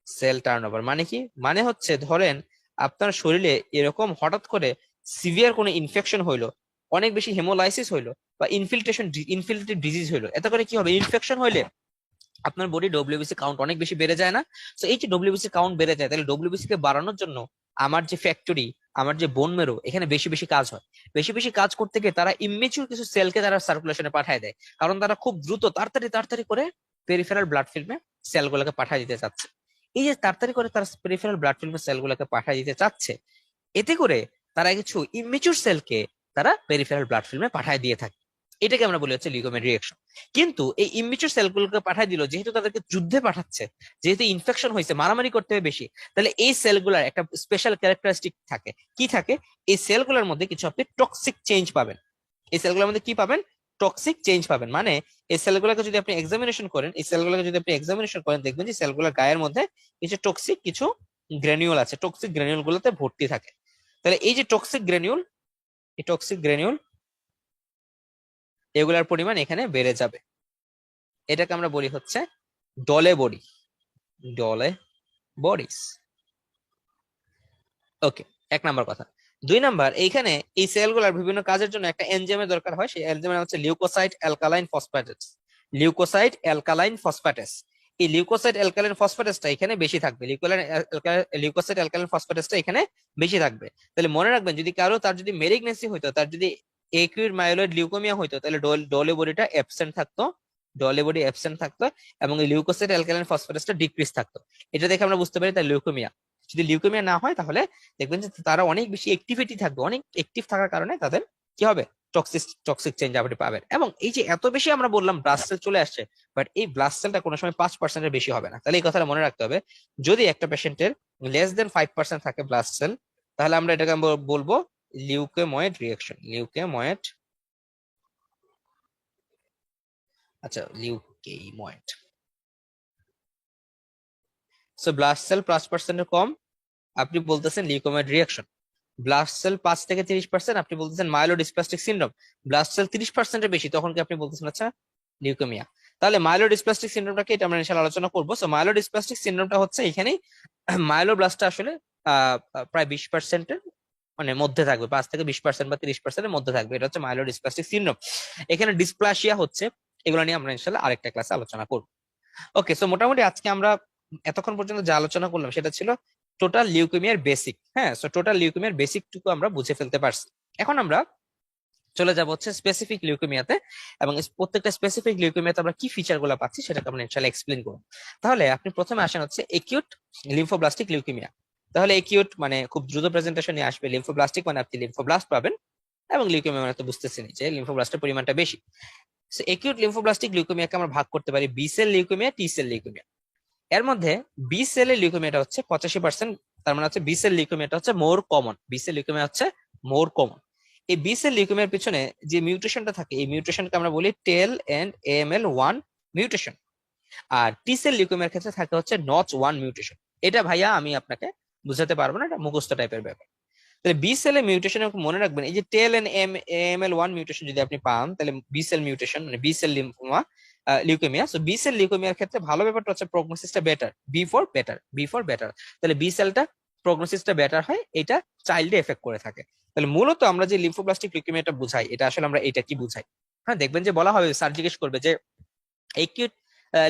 সেল টার্নওভার মানে কি? মানে হচ্ছে ধরেন আপনার শরীরে এরকম হঠাৎ করে সিভিয়ার কোনো ইনফেকশন হইলো, অনেক বেশি হেমোলাইসিস হইলো, বা ইনফিল্ট্রেটিভ ডিজিজ হইলো, এত করে কি হবে, ইনফেকশন হইলে আপনার বডি ডব্লিউবিসি কাউন্ট অনেক বেশি বেড়ে যায় না? তো এই যে ডব্লিউবিসি কাউন্ট বেড়ে যায়, তাহলে ডব্লিউবিসি কে বাড়ানোর জন্য আমার যে ফ্যাক্টরি, আমার যে বোন মেরু, এখানে বেশি বেশি কাজ হয়। বেশি বেশি কাজ করতে গিয়ে তারা ইমেচিউর কিছু সেলকে তারা সার্কুলেশনে পাঠিয়ে দেয়, কারণ তারা খুব দ্রুত তাড়াতাড়ি তাড়াতাড়ি করে পেরিফেরাল ব্লাড ফিল্মে সেলগুলোকে পাঠিয়ে দিতে চাচ্ছে। এই যে তাড়াতাড়ি করে তারা পেরিফেরাল ব্লাড ফিল্মে সেলগুলোকে পাঠিয়ে দিতে চাচ্ছে, এতে করে তারা কিছু ইমেচিউর সেলকে তারা পেরিফেরাল ব্লাড ফিল্মে পাঠিয়ে দিয়ে থাকে। এটাকে আমরা বলি হচ্ছে লিউকেমিয়া রিঅ্যাকশন। কিন্তু এই ইমেচিউর সেলগুলোকে পাঠিয়ে দিল, যেহেতু তাদেরকে যুদ্ধে পাঠাচ্ছে, যেহেতু ইনফেকশন হয়েছে, মারামারি করতে হবে বেশি, তাহলে এই সেলগুলার একটা স্পেশাল ক্যারেক্টারিস্টিক থাকে। কি থাকে? এই সেলগুলোর মধ্যে কিছু আপনি টক্সিক চেঞ্জ পাবেন। এই সেলগুলোর মধ্যে কি পাবেন? টক্সিক চেঞ্জ পাবেন। মানে এই সেলগুলোকে যদি আপনি এক্সামিনেশন করেন, দেখবেন যে সেলগুলোর গায়ের মধ্যে কিছু টক্সিক, কিছু গ্র্যানিউল আছে, টক্সিক গ্র্যানিউল গুলোতে ভর্তি থাকে। তাহলে এই যে টক্সিক গ্র্যানিউল, এই টক্সিক গ্র্যানিউল এগুলার পরিমাণ এখানে বেড়ে যাবে। এটাকে আমরা বলি হচ্ছে ডলে বডি, ডলে বডিস। ওকে, এক নাম্বার কথা। দুই নাম্বার, এইখানে এই সেলগুলার বিভিন্ন কাজের জন্য একটা এনজাইমের দরকার হয়, সেই এনজাইমের হচ্ছে লিউকোসাইড অ্যালকালাইন ফসফেটেস। লিউকোসাইড অ্যালকালাইন ফসফেটেস, এই লিউকোসাইড অ্যালকালাইন ফসফেটেসটা এখানে বেশি থাকবে। লিউকোসাইড অ্যালকালাইন ফসফেটেসটা এখানে বেশি থাকবে। তাহলে মনে রাখবেন, যদি কারো তার যদি মেলিগনেসি হইতো, তার যদি একিউট মাইলয়েড লিউকোমিয়া হইতো, তাহলে ডলে বডিটা অ্যাবসেন্ট থাকতো, ডলে বডি অ্যাবসেন্ট থাকতো, এবং এই লিউকোসাইড অ্যালকালাইন ফসফেটেসটা ডিক্রিজ থাকতো। এটা দেখে আমরা বুঝতে পারি তার লিউকোমিয়া। যদি লিউকেমিয়া না হয়, তাহলে দেখবেন যে তারা অনেক বেশি অ্যাক্টিভিটি থাকবে, অনেক অ্যাক্টিভ থাকার কারণে তাদের কি হবে? টক্সিক টক্সিক চেঞ্জ আপনি পাবেন। এবং এই যে এত বেশি আমরা বললাম ব্লাস্ট সেল চলে আসছে, বাট এই ব্লাস্ট সেলটা কোনো সময় 5%-এর বেশি হবে না। তাহলে এই কথাটা মনে রাখতে হবে, যদি একটা পেশেন্টের লেস দেন 5% থাকে ব্লাস্ট সেল, তাহলে আমরা এটাকে বলবো লিউকেময়েড রিঅ্যাকশন, লিউকেময়েড, আচ্ছা লিউকেময়েড। সো ব্লাস্ট সেল 5%-এর কম, আপনি বলতেছেন লিউকেময়েড রিঅ্যাকশন। ব্লাস্ট সেল 5 থেকে 30%, আপনি বলতেছেন মাইলোডিসপ্লাস্টিক সিনড্রোম। ব্লাস্ট সেল 30%-এর বেশি, তখন কি আপনি বলতেছেন আচ্ছা লিউকেমিয়া। তাহলে মাইলোডিসপ্লাস্টিক সিনড্রোমটাকে এটা আমরা ইনশাআল্লাহ আলোচনা করবো। সো মাইলোডিসপ্লাস্টিক সিনড্রোমটা হচ্ছে এখানেই মাইলোব্লাস্টটা আসলে প্রায় 20%-এর মানে মধ্যে থাকবে, 5 থেকে 20% বা 30%-এর মধ্যে থাকবে। এটা হচ্ছে মাইলোডিসপ্লাস্টিক সিনড্রোম। এখানে ডিসপ্লাসিয়া হচ্ছে, এগুলো নিয়ে আমরা ইনশাআল্লাহ আরেকটা ক্লাসে আলোচনা করবো। ওকে, সো মোটামুটি আজকে আমরা এতক্ষণ পর্যন্ত যা আলোচনা করলাম সেটা ছিল টোটাল লিউকেমিয়ার বেসিক। হ্যাঁ, সো টোটাল লিউকেমিয়ার বেসিক টুকু আমরা বুঝে ফেলতে পারছি। এখন আমরা চলে যাব হচ্ছে স্পেসিফিক লিউকেমিয়াতে, এবং প্রত্যেকটা স্পেসিফিক লিউকেমিয়াতে আমরা কি ফিচার গুলো পাচ্ছি সেটাকে আমরা ইনশাআল্লাহ এক্সপ্লেন করব। তাহলে আপনি প্রথমে আসেন হচ্ছে একিউট লিম্ফোব্লাস্টিক লিউকেমিয়া। তাহলে একিউট মানে খুব দ্রুত প্রেজেন্টেশনে আসবে, লিম্ফোব্লাস্টিক মানে আপনি লিম্ফোব্লাস্ট পাবেন, এবং লিউকেমিয়া মানে তো বুঝতেছেন যে লিম্ফোব্লাস্টের পরিমাণটা বেশি। একিউট লিম্ফোব্লাস্টিক লিউকেমিয়াকে আমরা ভাগ করতে পারি B cell leukaemia, T cell leukaemia. এর মধ্যে বি সেলের লিউকেমিয়াটা হচ্ছে 85%, তার মানে হচ্ছে বি সেল লিউকেমিয়াটা হচ্ছে more common, B cell leukaemia হচ্ছে মোর কমন। এই বি সেল লিউকেমিয়ার পিছনে যে মিউটেশনটা থাকে, এই মিউটেশনকে আমরা বলি টেল এন্ড AML1 মিউটেশন। আর টি সেল লিউকেমিয়ার ক্ষেত্রে থাকে হচ্ছে নচ 1 মিউটেশন। এটা ভাইয়া আমি আপনাকে বুঝাতে পারবো না, এটা মুখস্থ টাইপের ব্যাপার। তাহলে বি সেল এর মিউটেশন মনে রাখবেন, এই যে টেল এন্ড AML1 মিউটেশন যদি আপনি পান, তাহলে বি সেল মিউটেশন মানে B cell lymphoma leukaemia. So B cell লিউকেমিয়ার ক্ষেত্রে ভালো ব্যাপারটা হচ্ছে প্রগনোসিসটা বেটার, বি ফর বেটার। তাহলে বি সেলটা প্রগনোসিসটা বেটার হয়, এটা চাইল্ডে এফেক্ট করে থাকে। তাহলে মূলত আমরা যে লিম্ফোব্লাস্টিক লিউকেমিয়াটা বুঝাই, এটা আসলে আমরা এটা কি বুঝাই? হ্যাঁ, দেখবেন যে বলা হবে, স্যার জিজ্ঞেস করবে যে একিউট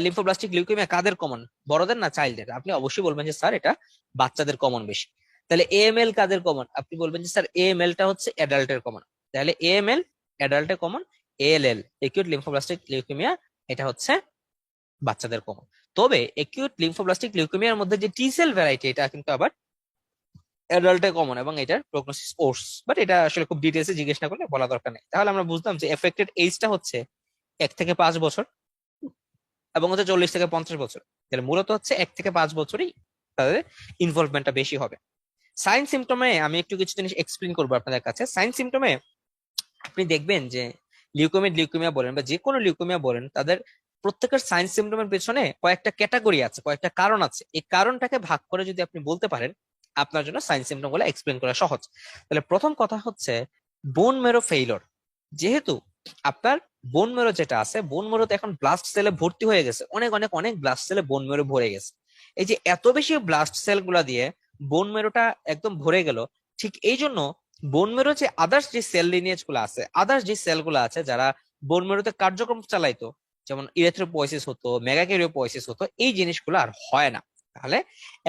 লিম্ফোব্লাস্টিক লিউকেমিয়া কাদের কমন, বড়দের না চাইল্ডের? আপনি অবশ্যই বলবেন যে স্যার এটা বাচ্চাদের কমন বেশি। তাহলে AML কাদের কমন? আপনি বলবেন যে স্যার AML টা হচ্ছে অ্যাডাল্টের কমন। তাহলে AML অ্যাডাল্টের common, ALL acute lymphoblastic leukaemia এটা হচ্ছে বাচ্চাদের কমন। তবে একিউট লিম্ফোব্লাস্টিক লিউকেমিয়ার মধ্যে যে টি সেল ভ্যারাইটি, এটা কিন্তু আবার অ্যাডাল্টে কমন, এবং এটার প্রগনোসিস ওর্স, বাট এটা আসলে খুব ডিটেলসে জিজ্ঞেস না করলে বলা দরকার নেই। তাহলে আমরা বুঝলাম যে এফেক্টেড এজটা হচ্ছে 1 থেকে 5 বছর, এবং হচ্ছে 40 থেকে 50 বছর। তাহলে মূলত হচ্ছে 1 থেকে 5 বছরই তাদের ইনভলভমেন্টটা বেশি হবে। সাইন সিমটমে আমি একটু কিছু জিনিস এক্সপ্লেন করবো আপনাদের কাছে। সাইন সিমটমে আপনি দেখবেন যে লিউকেমিয়া বলেন বা যে কোনো লিউকেমিয়া বলেন, তাদের প্রত্যেকের সাইন সিমটমের পেছনে কয়েকটা ক্যাটাগরি আছে, কয়েকটা কারণ আছে। এই কারণটাকে ভাগ করে যদি আপনি বলতে পারেন, আপনার জন্য সাইন সিমটম গুলো এক্সপ্লেন করা সহজ। তাহলে প্রথম কথা হচ্ছে বোন মেরো ফেইলর। যেহেতু আপনার বোন মেরো যেটা আছে, বোন মেরোতে এখন ব্লাস্ট সেলে ভর্তি হয়ে গেছে, অনেক অনেক অনেক ব্লাস্ট সেলে বোন মেরো ভরে গেছে। এই যে এত বেশি ব্লাস্ট সেল গুলা দিয়ে বোন মেরোটা একদম ভরে গেল, ঠিক এই জন্য বোন মেরো যে আদার্স যে সেল লিনিয়েজ গুলো আছে, আদার্স যে সেল গুলো আছে যারা বোন মেরোতে কার্যক্রম চালাইতো, যেমন ইরেথ্রোপয়েসিস হতো, মেগাক্যারিওপয়েসিস হতো, এই জিনিসগুলো আর হয় না। তাহলে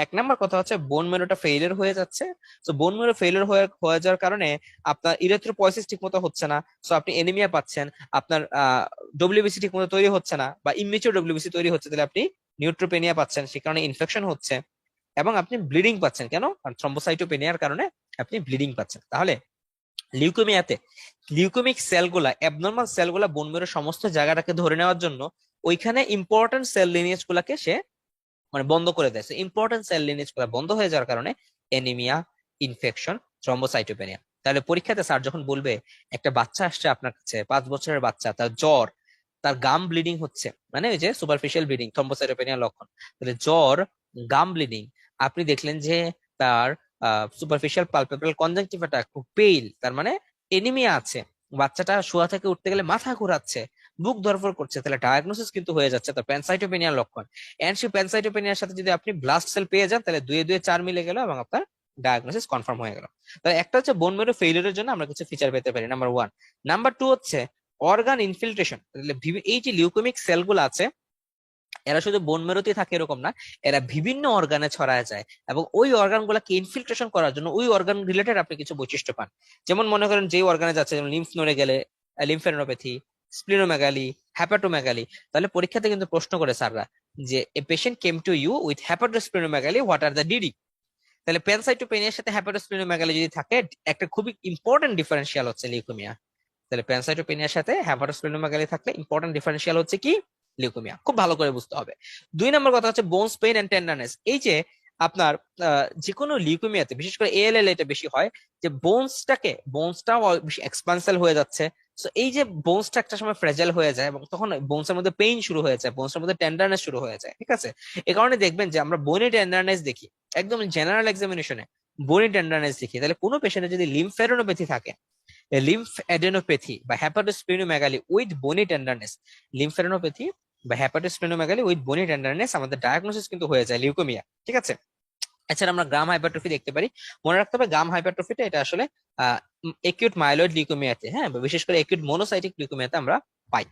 এক নাম্বার কথা হচ্ছে বোন মেরুটা ফেইলিয়ার হয়ে যাচ্ছে। তো বোন মেরু ফেইলিয়ার হয়ে হয়ে যাওয়ার কারণে আপনার ইরেথ্রোপয়েসিস ঠিক মতো হচ্ছে না, সো আপনি এনিমিয়া পাচ্ছেন, আপনার ডব্লিউবিসি ঠিক মতো তৈরি হচ্ছে না, বা ইমমেচিউর ডব্লিউবিসি তৈরি হচ্ছে, তাহলে আপনি নিউট্রোপেনিয়া পাচ্ছেন, সে কারণে ইনফেকশন হচ্ছে, এবং আপনি ব্লিডিং পাচ্ছেন। কেন? কারণ থ্রম্বোসাইটোপেনিয়ার কারণে আপনি ব্লিডিং পাচ্ছেন। তাহলে লিউকেমিয়াতে লিউকেমিক সেলগুলা, অ্যাবনর্মাল সেলগুলা বোন মেরুর সমস্ত জায়গাটাকে ধরে নেওয়ার জন্য ওইখানে ইম্পর্টেন্ট সেল লিনিয়েজ গুলাকে সে মানে বন্ধ করে দেয়। ইম্পর্টেন্ট সেল লিনিয়েজ গুলা বন্ধ হয়ে যাওয়ার কারণে এনিমিয়া, ইনফেকশন, থ্রম্বোসাইটোপেনিয়া। তাহলে পরীক্ষাতে স্যার যখন বলবে একটা বাচ্চা আসছে আপনার কাছে, 5 বছরের বাচ্চা, তার জ্বর, তার গাম ব্লিডিং হচ্ছে, মানে ওই যে সুপারফিশিয়াল ব্লিডিং, থ্রম্বোসাইটোপেনিয়া লক্ষণ, তাহলে জ্বর, গাম ব্লিডিং, আপনি দেখলেন যে তার সুপারফিশিয়াল পালপেব্রাল কনজাংটিভাটা খুব পেইল, তার মানে এনিমিয়া আছে, বাচ্চাটা শোয়া থেকে উঠতে গেলে মাথা ঘোরাচ্ছে, বুক ধরফর করছে, তাহলে ডায়াগনোসিস কিন্তু হয়ে যাচ্ছে তার প্যানসাইটোপেনিয়ার লক্ষণ। এন্ড সেই প্যানসাইটোপেনিয়ার সাথে যদি আপনি ব্লাস্ট সেল পেয়ে যান, তাহলে 2 2 4 মিলে গেল এবং আপনার ডায়াগনোসিস কনফার্ম হয়ে গেল। তাহলে একটা হচ্ছে বোন মেরু ফেইলিয়ারের জন্য আমরা কিছু ফিচার পেতে পারি, নাম্বার 1। নাম্বার 2 হচ্ছে অর্গান ইনফিল্ট্রেশন। এই যে লিউকেমিক সেলগুলো আছে, এরা শুধু বোন মেরুতেই থাকে এরকম না, এরা বিভিন্ন অর্গানে ছড়ায় যায়, এবং ওই অর্গান গুলাকে ইনফিল্ট্রেশন করার জন্য ওই অর্গান রিলেটেড আপনি কিছু বৈশিষ্ট্য পান। যেমন মনে করেন যে অর্গানে যাচ্ছে, যেমন লিম্ফ নোডে গেলে লিম্ফেনোপ্যাথি, স্প্লিনোমেগালি, হ্যাপাটোমেগালি। তাহলে পরীক্ষাতে কিন্তু প্রশ্ন করে স্যাররা যে a patient came to you with hepatosplenomegaly, what are the DD. তাহলে প্যানসাইটোপেনিয়ার সাথে হ্যাপাটোস্প্লিনোমেগালি যদি থাকে, একটা খুবই ইম্পর্টেন্ট ডিফারেন্সিয়াল হচ্ছে লিউকেমিয়া। তাহলে প্যানসাইটোপেনিয়ার সাথে হ্যাপাটোস্প্লিনোমেগালি থাকলে ইম্পর্টেন্ট ডিফারেন্সিয়াল হচ্ছে কি? লিউকেমিয়া। খুব ভালো করে বুঝতে হবে। 2 নম্বর কথা হচ্ছে বোনস পেইন এন্ড টেন্ডারনেস। এই যে আপনার যে কোনো লিউকেমিয়াতে, বিশেষ করে এএলএল এটা বেশি হয়, যে বোনসটাও বেশি এক্সপান্সাল হয়ে যাচ্ছে। তো এই যে বোনসটা একটা সময় ফ্রেজাইল হয়ে যায়, এবং তখন বোনসের মধ্যে পেইন শুরু হয়ে যায়, বোনসের মধ্যে টেন্ডারনেস শুরু হয়ে যায়, ঠিক আছে? এ কারণে দেখবেন যে আমরা বোনি টেন্ডারনেস দেখি একদম জেনারেল এক্সামিনেশনে, বোনি টেন্ডারনেস দেখি। তাহলে কোনো পেশেন্টের যদি লিম্ফেডেনোপ্যাথি থাকে, লিম্ফ অ্যাডেনোপ্যাথি বা হ্যাপাটোস্প্লিনোমেগালি উইথ বোনি টেন্ডারনেস, লিম্ফেডেনোপ্যাথি বা হ্যাপাটোস্প্লিনোমেগালি উইথ বোনি টেন্ডারনেস, আমাদের ডায়াগনোসিস কিন্তু হয়ে যায় লিউকেমিয়া, ঠিক আছে? এছাড়া আমরা গ্রাম হাইপারট্রফি দেখতে পারি। মনে রাখতে হবে গ্রাম হাইপারট্রফিটা এটা আসলে একিউট মাইলয়েড লিউকেমিয়াতে, হ্যাঁ, বিশেষ করে একিউট মোনোসাইটিক লিউকেমিয়াতে আমরা পাই।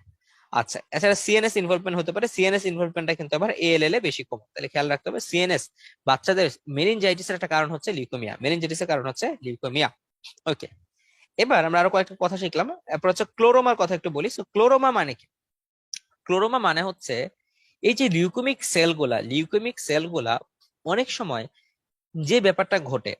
আচ্ছা, এছাড়া সিএনএস ইনভলভমেন্ট হতে পারে। সিএনএস ইনভলভমেন্টটা কিন্তু আবার এএলএল এ বেশি কম, তাহলে খেয়াল রাখতে হবে সিএনএস বাচ্চাদের মেনিনজাইটিসের একটা কারণ হচ্ছে লিউকেমিয়া, মেনিনজাইটিসের কারণ হচ্ছে লিউকেমিয়া। ওকে, এবার আমরা আরো কয়েকটা কথা শিখলাম। এরপর হচ্ছে ক্লোরোমার কথা একটু বলি। ক্লোরোমা মানে কি? ক্লোরোমা মানে হচ্ছে এই যে লিউকেমিক সেলগুলা অনেক সময় যে ব্যাপারটা ঘটে,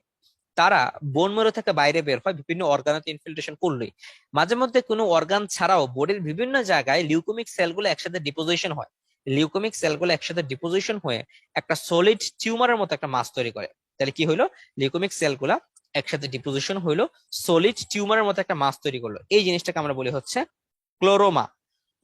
তারা বোন মেরু থেকে বাইরে বের হয় বিভিন্ন অর্গানতে ইনফিল্ট্রেশন করলেই। মাঝে মধ্যে কোনো অর্গান ছাড়াও বডির বিভিন্ন জায়গায় লিউকেমিক সেলগুলো একসাথে ডিপোজিশন হয়। লিউকেমিক সেলগুলো একসাথে ডিপোজিশন হয়ে একটা সলিড টিউমারের মতো একটা মাস তৈরি করে। তাহলে কি হইলো? লিউকেমিক সেলগুলা একসাথে ডিপোজিশন হইলো, সলিড টিউমারের মতো একটা মাস তৈরি করলো। এই জিনিসটাকে আমরা বলি হচ্ছে chloroma.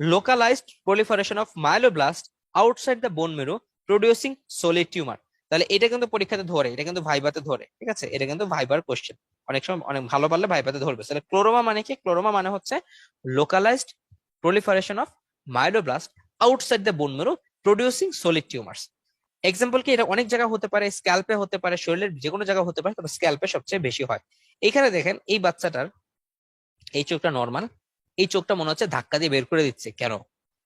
Localised proliferation of myeloblasts outside the bone marrow producing solid tumor। তাহলে এটা কিন্তু পরীক্ষাতে ধরে, এটা কিন্তু ভাইভাতে ধরে, ঠিক আছে? এটা কিন্তু ভাইবার কোশ্চেন, অনেক সময় অনেক ভালো পারলে ভাইভাতে ধরবে। তাহলে ক্লোরোমা মানে কি? ক্লোরোমা মানে হচ্ছে localised proliferation of myeloblasts outside the bone marrow producing solid tumors। Example কি? এটা অনেক জায়গা হতে পারে, স্ক্যাল্পে হতে পারে, শরীরের যে কোনো জায়গা হতে পারে, তবে স্ক্যাল্পে সবচেয়ে বেশি হয়। এখানে দেখেন এই বাচ্চাটার এই চোখটা নর্মাল, এই চোখটা মনে হচ্ছে ধাক্কা দিয়ে বের করে দিচ্ছে, কেন?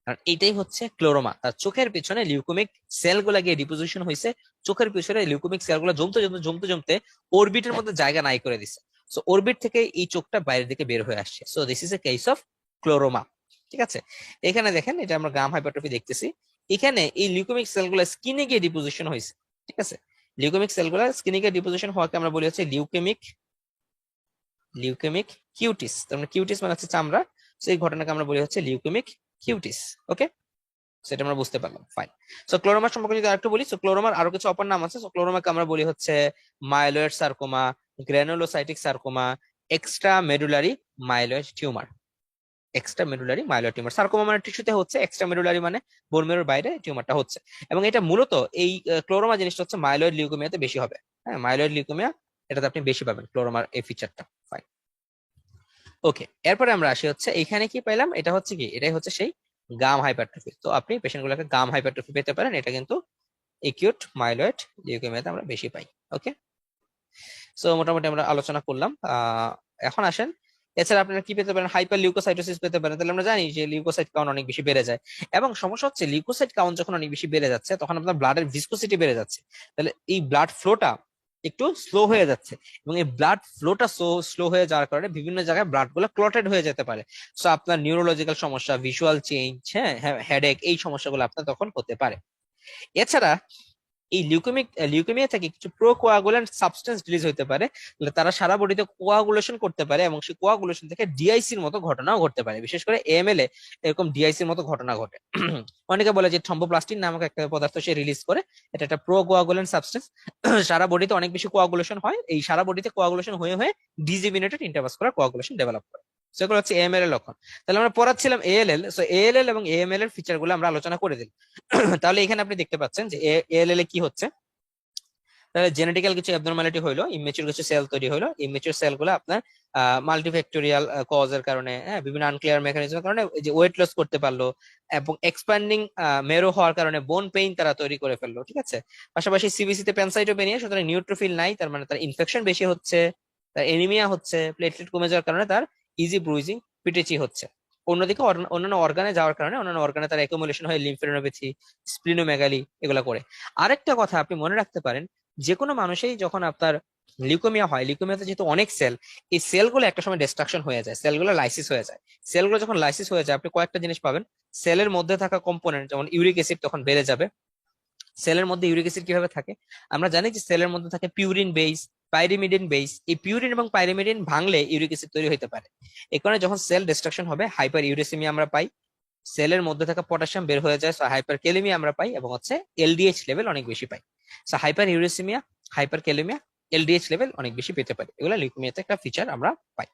কারণ এইটাই হচ্ছে ক্লোরোমা। তার চোখের পিছনে লিউকেমিক সেলগুলা গিয়ে ডিপোজিশন হয়েছে, চোখের পিছনে লিউকেমিক সেলগুলো জমতে জমতে জমতে জমতে অরবিটের মধ্যে জায়গা নাই করে দিচ্ছে। সো অরবিট থেকে এই চোখটা বাইরের দিকে বের হয়ে আসছে। So this is a case of chloroma, ঠিক আছে? এখানে দেখেন, এটা আমরা গ্রাম হাইপারট্রফি দেখতেছি। এখানে এই লিউকেমিক সেলগুলো স্কিনে গিয়ে ডিপোজিশন হয়েছে, ঠিক আছে? লিউকেমিক সেলগুলো স্কিনে গিয়ে ডিপোজিশন হওয়াকে আমরা বলি হচ্ছে লিউকেমিক কিউটিস। তার মানে কিউটিস মানে হচ্ছে চামড়া, সেই ঘটনাকে আমরা বলি হচ্ছে লিউকেমিক কিউটিস। ওকে, সেটা আমরা বুঝতে পারলাম, ফাইন। সো ক্লোরোমার সম্পর্কে যদি আরেকটু বলি, সো ক্লোরোমার আরো কিছু অপর নাম আছে। সো ক্লোরোমাকে আমরা বলি হচ্ছে myeloid sarcoma, granulocytic sarcoma, extra medullary myeloid tumour. Extra medullary myeloid tumour, sarcoma মানে টিস্যুতে হচ্ছে, এক্সট্রা মেডুলারি মানে বোন মেরুর বাইরে টিউমারটা হচ্ছে। এবং এটা মূলত এই ক্লোরোমা জিনিসটা হচ্ছে মাইলয়েড লিউকেমিয়াতে বেশি হবে। হ্যাঁ, মাইলয়েড লিউকেমিয়া, এটাতে আপনি বেশি পাবেন ক্লোরোমার এই ফিচারটা, ফাইন। ওকে, এরপরে আমরা আসি হচ্ছে এখানে কি পাইলাম, এটা হচ্ছে কি, এটাই হচ্ছে সেই গাম হাইপারট্রফি। তো আপনি পেশেন্ট গুলোকে গাম হাইপারট্রফি পেতে পারেন, এটা কিন্তু একিউট মাইলয়েড লিউকেমিয়াতে আমরা বেশি পাই। ওকে, সো মোটামুটি আমরা আলোচনা করলাম। এখন আসেন এছাড়া আপনারা কি পেতে পারেন, হাইপার লিউকোসাইটোসিস পেতে পারেন। তাহলে আমরা জানি যে লিউকোসাইট কাউন্ট অনেক বেশি বেড়ে যায়, এবং সমস্যা হচ্ছে লিউকোসাইট কাউন্ট যখন অনেক বেশি বেড়ে যাচ্ছে তখন আপনার ব্লাডের ভিসকোসিটি বেড়ে যাচ্ছে, তাহলে এই ব্লাড ফ্লোটা একটু স্লো হয়ে যাচ্ছে, এবং এই ব্লাড ফ্লোটা স্লো হয়ে যাওয়ার কারণে বিভিন্ন জায়গায় ব্লাড গুলো ক্লটেড হয়ে যেতে পারে। সো আপনার নিউরোলজিক্যাল সমস্যা, ভিজুয়াল চেঞ্জ, হ্যাঁ, হেডেক, এই সমস্যাগুলো আপনার তখন হতে পারে। এছাড়া এই লিউকেমিয়া থেকে কিছু প্রোকোয়াগুলেন্ট সাবস্টেন্স রিলিজ হতে পারে, তারা সারা বডিতে কোয়াগুলেশন করতে পারে, এবং সেই কোয়াগুলেশন থেকে ডিআইসির মতো ঘটনাও ঘটতে পারে। বিশেষ করে এএমএল এ এরকম ডিআইসির মতো ঘটনা ঘটে। অনেকে বলে যে থ্রম্বোপ্লাস্টিন নামক একটা পদার্থ সে রিলিজ করে, এটা একটা প্রোকোয়াগুলেন্ট সাবস্টেন্স। সারা বডিতে অনেক বেশি কোয়াগুলেশন হয়, এই সারা বডিতে কোয়াগুলেশন হয়ে হয়ে ডিজিমিনেটেড ইন্টারভাস্কুলার কোয়াগুলেশন ডেভেলপ করে, সেগুলো হচ্ছে এএমএল এর লক্ষণ। তাহলে আমরা পড়াচ্ছিলাম এএলএল, সো এএলএল এবং এএমএল এর ফিচার গুলো আমরা আলোচনা করে দিলাম। তাহলে এখানে আপনি দেখতে পাচ্ছেন যে এএলএল এ কি হচ্ছে, তাহলে জেনেটিক্যাল কিছু অ্যাবনর্মালিটি হইলো, ইমেচুর কিছু সেল তৈরি হইলো, ইমেচুর সেল গুলো আপনার মাল্টিফ্যাক্টোরিয়াল কজের কারণে, হ্যাঁ, বিভিন্ন আনক্লিয়ার মেকানিজমের কারণে যে ওয়েট লস করতে পারলো, এবং এক্সপ্যান্ডিং মেরো হওয়ার কারণে বোন পেইন তারা তৈরি করে ফেললো, ঠিক আছে। পাশাপাশি সিবিসি তে প্যানসাইটোপেনিয়া, সুতরাং নিউট্রোফিল নাই, তার মানে তার ইনফেকশন বেশি হচ্ছে, তার এনিমিয়া হচ্ছে, প্লেটলেট কমে যাওয়ার কারণে তার ইজি ব্রুইজিং, পিটেচি হচ্ছে। অন্যদিকে অন্যান্য অর্গানে যাওয়ার কারণে অন্যান্য অর্গানে তার অ্যাকুমুলেশন হয় লিম্ফেডেনোপ্যাথি, স্প্লিনোমেগালি, এগুলা করে। আরেকটা কথা আপনি মনে রাখতে পারেন, যে কোনো মানুষেই যখন আপনার লিউকেমিয়া হয়, লিউকেমিয়াতে যেহেতু অনেক সেল, এই সেলগুলো একটা সময় ডিস্ট্রাকশন হয়ে যায়, সেলগুলো লাইসিস হয়ে যায়। সেলগুলো যখন লাইসিস হয়ে যায় আপনি কয়েকটা জিনিস পাবেন, সেলের মধ্যে থাকা কম্পোনেন্ট যেমন ইউরিক অ্যাসিড তখন বেড়ে যাবে। সেলের মধ্যে ইউরিক অ্যাসিড কিভাবে থাকে, আমরা জানি যে সেলের মধ্যে থাকে পিউরিন বেস, পাইরিমিডিন বেস। এই পিউরিন এবং পাইরিমিডিন ভাঙলে ইউরিক অ্যাসিড তৈরি হতে পারে। এই কারণে যখন সেল ডিস্ট্রাকশন হবে হাইপার ইউরেসিমিয়া আমরা পাই, সেলের মধ্যে থাকা পটাশিয়াম বের হয়ে যায়, সো হাইপার ক্যালেমিয়া আমরা পাই, এবং হচ্ছে এলডিএইচ লেভেল অনেক বেশি পাই। So hyperuricaemia, hyperkalaemia, LDH level অনেক বেশি পেতে পারি, এগুলো লিউকেমিয়াতে একটা ফিচার আমরা পাই।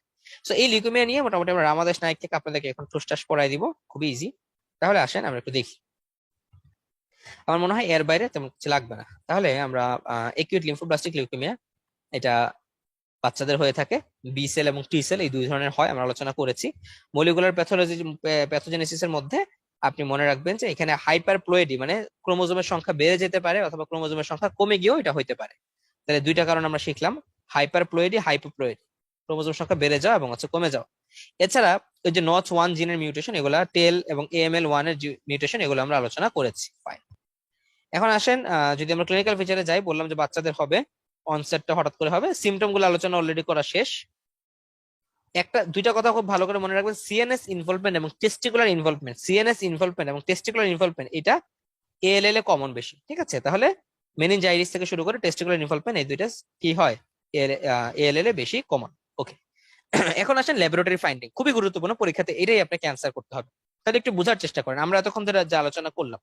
সো এই লিউকেমিয়া নিয়ে মোটামুটি আমরা রামাদাস নায়ক থেকে আপনাদেরকে এখন ঠুসঠাস পড়াই দিব, খুবই ইজি। তাহলে আসেন আমরা একটু দেখি। আমার মনে হয় এর বাইরে তেমন কিছু লাগবে না। তাহলে আমরা একিউট লিম্ফোব্লাস্টিক লিউকেমিয়া, এটা বাচ্চাদের হয়ে থাকে, বি সেল এবং টি সেল এই দুই ধরনের হয়, আমরা আলোচনা করেছি। মলিকুলার প্যাথোজেনেসিস এর মধ্যে আপনি মনে রাখবেন যে এখানে হাইপারপ্লয়েডি মানে ক্রোমোজোমের সংখ্যা বেড়ে যেতে পারে, অথবা ক্রোমোজোমের সংখ্যা কমে গিয়েও এটা হইতে পারে। তাহলে দুইটা কারণ আমরা শিখলাম, হাইপারপ্লয়েডি, হাইপোপ্লয়েডি, ক্রোমোজোম সংখ্যা বেড়ে যাওয়া এবং হচ্ছে কমে যাওয়া। এছাড়া ওই যে নচ ওয়ান জিনের মিউটেশন, এগুলা টেল এবং এএমএল ওয়ান এর মিউটেশন, এগুলো আমরা আলোচনা করেছি। ফাইন, এখন আসেন যদি আমরা ক্লিনিক্যাল ফিচারে যাই, বললাম যে বাচ্চাদের হবে, অনসেটটা হঠাৎ করে হবে, সিমটম গুলো আলোচনা অলরেডি করা শেষ। দুইটা কথা খুব ভালো করে মনে রাখবেন, সিএনএস ইনভলভমেন্ট এবং টেস্টিকুলার ইনভলভমেন্ট, সিএনএস ইনভলভমেন্ট এবং টেস্টিকুলার ইনভলভমেন্ট এটা এএলএল এ কমন বেশি, ঠিক আছে। তাহলে মেনিনজাইটিস থেকে শুরু করে টেস্টিকুলার ইনভলভমেন্ট, এই দুইটা কি হয় এএলএল এ বেশি কমন। ওকে, এখন আসেন ল্যাবরেটরি ফাইন্ডিং, খুবই গুরুত্বপূর্ণ, পরীক্ষাতে এটাই আপনাকে অ্যান্সার করতে হবে। তাহলে একটু বোঝার চেষ্টা করেন, আমরা এতক্ষণ ধরে যা আলোচনা করলাম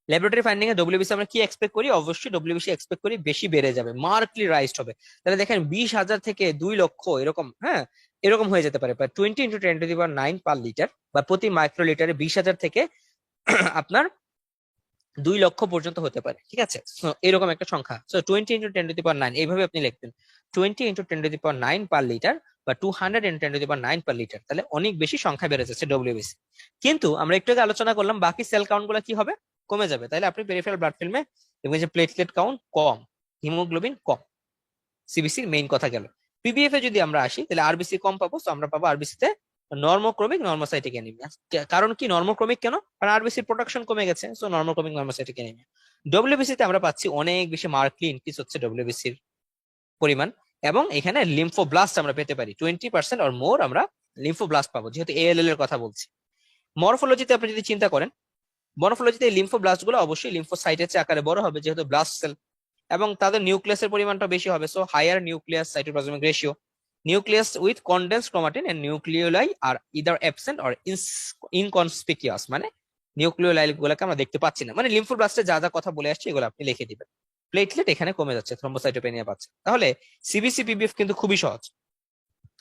ল্যাবরেটরি ফাইন্ডিং এ ডব্লিউবিসি আমরা কি এক্সপেক্ট করি, অবশ্যই ডব্লিউবিসি এক্সপেক্ট করি বেশি বেড়ে যাবে, মার্কলি রাইজড হবে। তাহলে দেখেন 20,000 থেকে 2 লক্ষ এরকম, হ্যাঁ, এরকম হয়ে যেতে পারে, 20 × 10⁻⁹ পার লিটার, বা প্রতি মাইক্রোলিটারে 20,000 থেকে আপনার 2 লক্ষ পর্যন্ত হতে পারে, ঠিক আছে। এরকম একটা সংখ্যা, সো 20 × 10⁹ এইভাবে আপনি লিখবেন, 20 × 10⁹ পার লিটার, বা 200 × 10⁹ পার লিটার। তাহলে অনেক বেশি সংখ্যা বেড়ে যাচ্ছে ডব্লিউবিসি। কিন্তু আমরা একটু আগে আলোচনা করলাম বাকি সেল কাউন্ট গুলো কি হবে, কমে যাবে। তাহলে আপনি পেরিফেরাল ব্লাড ফিল্মে দেখবেন যে প্লেটলেট কাউন্ট কম, হিমোগ্লোবিন কম, সিবিসির মেইন কথা গেল। পিবিএফ এ যদি আমরা আসি তাহলে আরবিসি কম পাবো, তো আমরা পাবো আরবিসি তে নর্মোক্রমিক নর্মোসাইটিক অ্যানিমিয়া। কারণ কি নর্মোক্রমিক কেন, কারণ আরবিসির প্রোডাকশন কমে গেছে, সো নর্মোক্রমিক নর্মোসাইটিক অ্যানিমিয়া। ডব্লিউবিসি তে আমরা পাচ্ছি অনেক বেশি মার্কলি ইনক্রিজ হচ্ছে ডব্লিউবিসির পরিমাণ, এবং এখানে লিম্ফোব্লাস্ট আমরা পেতে পারি 20% অর মোর, আমরা লিম্ফোব্লাস্ট পাবো, যেহেতু এএলএল এর কথা বলছি। মরফোলজিতে আপনি যদি চিন্তা করেন, মরফোলজিতে লিম্ফোব্লাস্ট গুলো অবশ্যই লিম্ফোসাইটের চেয়ে আকারে বড় হবে, যেহেতু ব্লাস্ট সেল, এবং তাদের নিউক্লিয়াসের পরিমাণটা বেশি হবে, so higher nucleus cytoplasmic ratio. Nucleus with condensed chromatin and nucleoli are either absent or inconspicuous, মানে নিউক্লিওলাই গুলোকে আমরা দেখতে পাচ্ছি না, মানে লিম্ফোব্লাস্টে যা যা কথা বলে আসছে এগুলো আপনি লিখে দিবেন। প্লেটলেট এখানে কমে যাচ্ছে, থ্রম্বোসাইটোপেনিয়া পাচ্ছে। তাহলে সিবিসি পিবিএফ কিন্তু খুবই সহজ,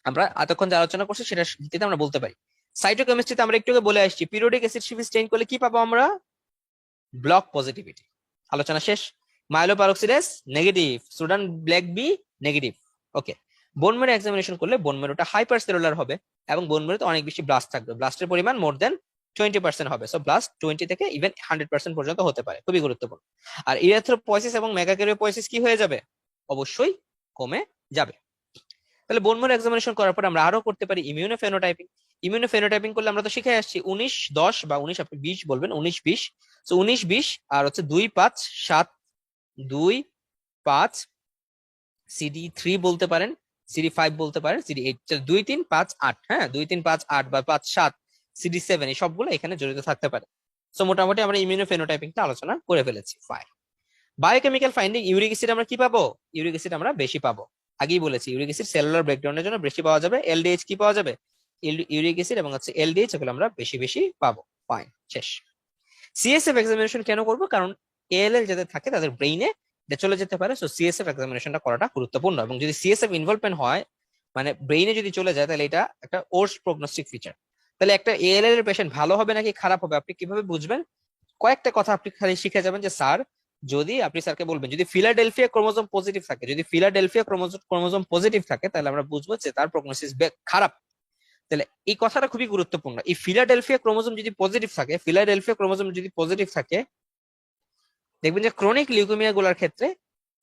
আমরা এতক্ষণ যে আলোচনা করছি সেটা ভিত্তিতে আমরা বলতে পারি। সাইটোকেমিস্ট্রিতে আমরা একটু আগে বলে আসছি, পিরিয়ডিক অ্যাসিড শিফট স্টেইন করলে কি পাবো আমরা, ব্লক পজিটিভিটি, আলোচনা শেষ। Myeloperoxidase negative, Sudan black B negative. Okay, bone marrow examination করলে বোন ম্যারোটা হাইপার সেলুলার হবে, এবং বোন ম্যারোতে অনেক বেশি ব্লাস্ট থাকবে, ব্লাস্টের পরিমাণ মোর দেন 20% হবে, সো ব্লাস্ট 20 থেকে ইভেন 100% পর্যন্ত হতে পারে, খুবই গুরুত্বপূর্ণ। আর ইরিথ্রোপয়েসিস এবং মেগাক্যারিওপয়েসিস কি হয়ে যাবে, অবশ্যই কমে যাবে। তাহলে বোন ম্যারো এক্সামিনেশন করার পর আমরা আরো করতে পারি ইমিউনোফেনোটাইপিং। ইমিউনোফেনোটাইপিং করলে আমরা তো শিখে আসছি 19-10 বা 19 আপনি 20 বলবেন, 19-20। তো 19-20 আর হচ্ছে 2-5-7, 2-5, CD3 বলতে পারেন, CD5 বলতে পারেন, CD8, 2-3-5-8, হ্যাঁ 2-3-5-8 বা 5-7, CD7, এই সবগুলো এখানে জড়িত থাকতে পারে। তো মোটামুটি আমরা ইমিউনোফেনোটাইপিংটা আলোচনা করে ফেলেছি। Fine. Biochemical finding, uric acid আমরা কি পাবো? ইউরিক অ্যাসিড আমরা বেশি পাবো। আগেই বলেছি ইউরিক অ্যাসিড সেলুলার ব্রেকডাউনের জন্য বেশি পাওয়া যাবে। এলডিএইচ কি পাওয়া যাবে? ইউরিক অ্যাসিড এবং হচ্ছে এলডিএইচ, এগুলো আমরা বেশি বেশি পাবো। ফাইন, শেষ। সিএসএফ এক্সামিনেশন কেন করব? কারণ এএলএল যাদের থাকে তাদের ব্রেইনে চলে যেতে পারে, সো সিএসএফ এক্সামিনেশনটা করাটা গুরুত্বপূর্ণ। এবং যদি সিএসএফ ইনভলভমেন্ট হয়, মানে ব্রেইনে যদি চলে যায়, তাহলে এটা একটা ওর্স প্রগনোস্টিক ফিচার। তাহলে একটা এএলএল এর পেশেন্ট ভালো হবে নাকি খারাপ হবে আপনি কিভাবে বুঝবেন? কয়েকটা কথা আপনি খালি শিখে যাবেন যে স্যার, যদি আপনি স্যারকে বলবেন যদি ফিলাডেলফিয়া ক্রোমোজোম পজিটিভ থাকে, যদি ফিলাডেলফিয়া ক্রোমোজোম পজিটিভ থাকে, তাহলে আমরা বুঝবো যে তার প্রগনোসিস খারাপ। তাহলে এই কথাটা খুবই গুরুত্বপূর্ণ। এই ফিলাডেলফিয়া ক্রোমোজোম যদি পজিটিভ থাকে, ফিলাডেলফিয়া ক্রোমোজোম যদি পজিটিভ থাকে, দেখবেন যে ক্রনিক লিউকেমিয়া গুলার ক্ষেত্রে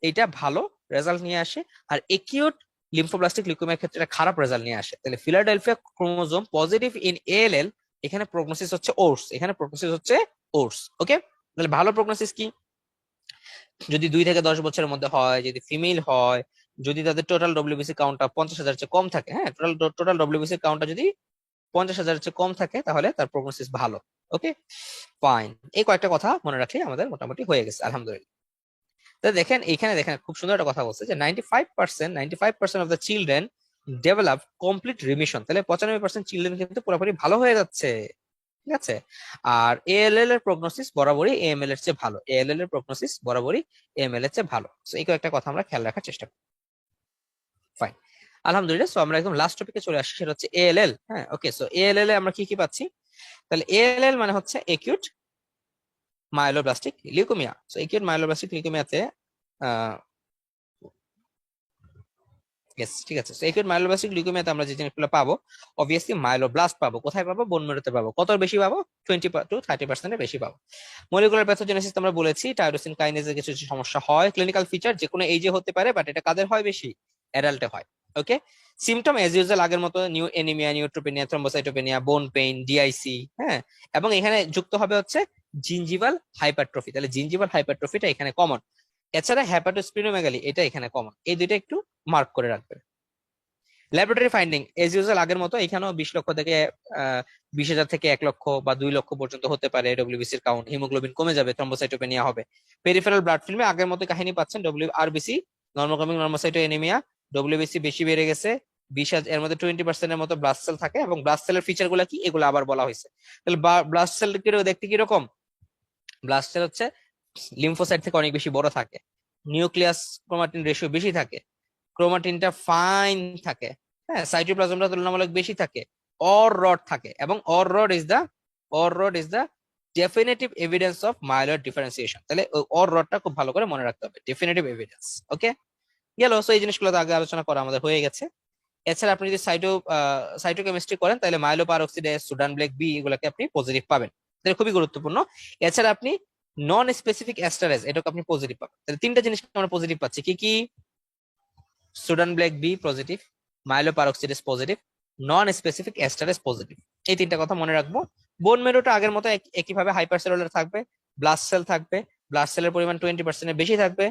এটা ভালো রেজাল্ট নিয়ে আসে, আর একিউট লিম্ফোব্লাস্টিক লিউকেমিয়ার ক্ষেত্রে এটা খারাপ রেজাল্ট নিয়ে আসে। তাহলে Philadelphia chromosome positive in ALL, এখানে প্রগনোসিস হচ্ছে ওর্স, এখানে প্রগনোসিস হচ্ছে ওর্স। ওকে, তাহলে ভালো প্রগনোসিস কি? যদি 2 থেকে 10 বছরের মধ্যে হয়, যদি ফিমেল হয়, যদি তাদের টোটাল ডব্লিউবিসি কাউন্টটা 50,000 চেয়ে কম থাকে, হ্যাঁ টোটাল ডব্লিউবিসি কাউন্টটা যদি 50,000 চেয়ে কম থাকে, তাহলে তার প্রগনোসিস ভালো। ওকে, ফাইন। এই কয়েকটা কথা মনে রাখলে আমাদের মোটামুটি হয়ে গেছে, আলহামদুলিল্লাহ। তো দেখেন এইখানে দেখেন খুব সুন্দর একটা কথা বলছে যে 95% of the children develop complete remission. তাহলে 95% চিলড্রেন কিন্তু পুরোপুরি ভালো হয়ে যাচ্ছে, ঠিক আছে। আর এএলএল এর প্রগনোসিস বরাবরই এএমএল এর চেয়ে ভালো, এএলএল এর প্রগনোসিস বরাবরই এএমএল এর চেয়ে ভালো। তো এই কয়েকটা কথা আমরা খেয়াল রাখার চেষ্টা করি। ফাইন, আলহামদুলিল্লাহ। সো আমরা একদম লাস্ট টপিকে চলে আসছি, সেটা হচ্ছে এএলএল। হ্যাঁ, ওকে। সো এএলএল এ আমরা কি কি পাচ্ছি? তাহলে এএলএল মানে হচ্ছে acute myeloblastic leukaemia. So acute myeloblastic লিউকেমিয়াতে ঠিক আছে। তো একিউট মাইলোব্লাস্টিক লিউকেমিয়াতে আমরা যে জিনিসগুলো পাবো, অবভিয়াসলি মাইলোব্লাস্ট পাবো। কোথায় পাবো? বোন মেরুতে পাবো। কত বেশি পাবো? 20 to 30% বেশি পাবো। মলিকুলার প্যাথোজেনেসিস আমরা বলেছি, টাইরোসিন কাইনেজের কিছু কিছু সমস্যা হয়। ক্লিনিক্যাল ফিচার যে কোনো এইজে হতে পারে, বাট এটা কাদের হয় বেশি? অ্যাডাল্টে হয়। ওকে, সিমটম এজ ইউজুয়াল আগের মতো, নিউ এনিমিয়া, নিউট্রোপেনিয়া, থ্রম্বোসাইটোপেনিয়া, বোন পেইন, ডিআইসি। হ্যাঁ, এবং এখানে যুক্ত হবে হচ্ছে জিঞ্জিভাল হাইপারট্রফি। তাহলে জিঞ্জিভাল হাইপারট্রফিটা এখানে কমন। এছাড়া হ্যাপাটোস্প্লিনোমেগালি, এটা এখানে কমন। এই দুইটা একটু মার্ক করে রাখবেন। ল্যাবরেটরি ফাইন্ডিং এজ ইউজুয়াল আগের মতো, এখানেও 20 লক্ষ থেকে 20,000 থেকে 1 লক্ষ বা 2 লক্ষ পর্যন্ত হতে পারে ডব্লিউবিসির কাউন্ট। হিমোগ্লোবিন কমে যাবে, থ্রম্বোসাইটোপেনিয়া হবে। পেরিফেরাল ব্লাড ফিল্মে আগের মতো কাহিনী পাচ্ছেন, ডব্লিউআরবিসি নর্মোগ্লোবিন নর্মোসাইটোএনিমিয়া, ডব্লিউবিসি বেশি বেড়ে গেছে। 20,000 এর মধ্যে 20% এর মতো ব্লাড সেল থাকে, এবং ব্লাড সেলের ফিচার গুলা কি এগুলো আবার বলা হয়েছে। তাহলে ব্লাড সেল দেখতে কিরকম? ব্লাড সেল হচ্ছে লিম্ফোসাইট থেকে অনেক বেশি বড় থাকে, নিউক্লিয়াস ক্রোমাটিন রেশিও বেশি থাকে, ক্রোমাটিনটা ফাইন থাকে, হ্যাঁ সাইটোপ্লাজমটা তুলনামূলক বেশি থাকে, অর রড থাকে, এবং Auer rod is the definitive evidence of myeloid differentiation. তাহলে ওই অর রডটা খুব ভালো করে মনে রাখতে হবে, ডেফিনেটিভ এভিডেন্স। ওকে, গেল। সো এই জিনিসগুলো তো আগে আলোচনা করা আমাদের হয়ে গেছে। এছাড়া আপনি যদি সাইটোকেমিস্ট্রি করেন, তাহলে মাইলোপারঅক্সিডেজ, সুডান ব্লেক বি, এগুলোকে আপনি পজিটিভ পাবেন। তাহলে খুবই গুরুত্বপূর্ণ। এছাড়া আপনি নন স্পেসিফিক অ্যাস্টারেজ, এটাকে আপনি পজিটিভ পাবেন। তাহলে তিনটা জিনিস আমরা পজিটিভ পাচ্ছি, কি কি? Sudan black B positive, myeloperoxidase positive, non specific esterase positive. এই তিনটা কথা মনে রাখবো। বোন মেরুটা আগের মতো একইভাবে হাইপারসেলুলার থাকবে, ব্লাড সেল থাকবে, ব্লাড সেলের পরিমাণ 20% বেশি থাকবে,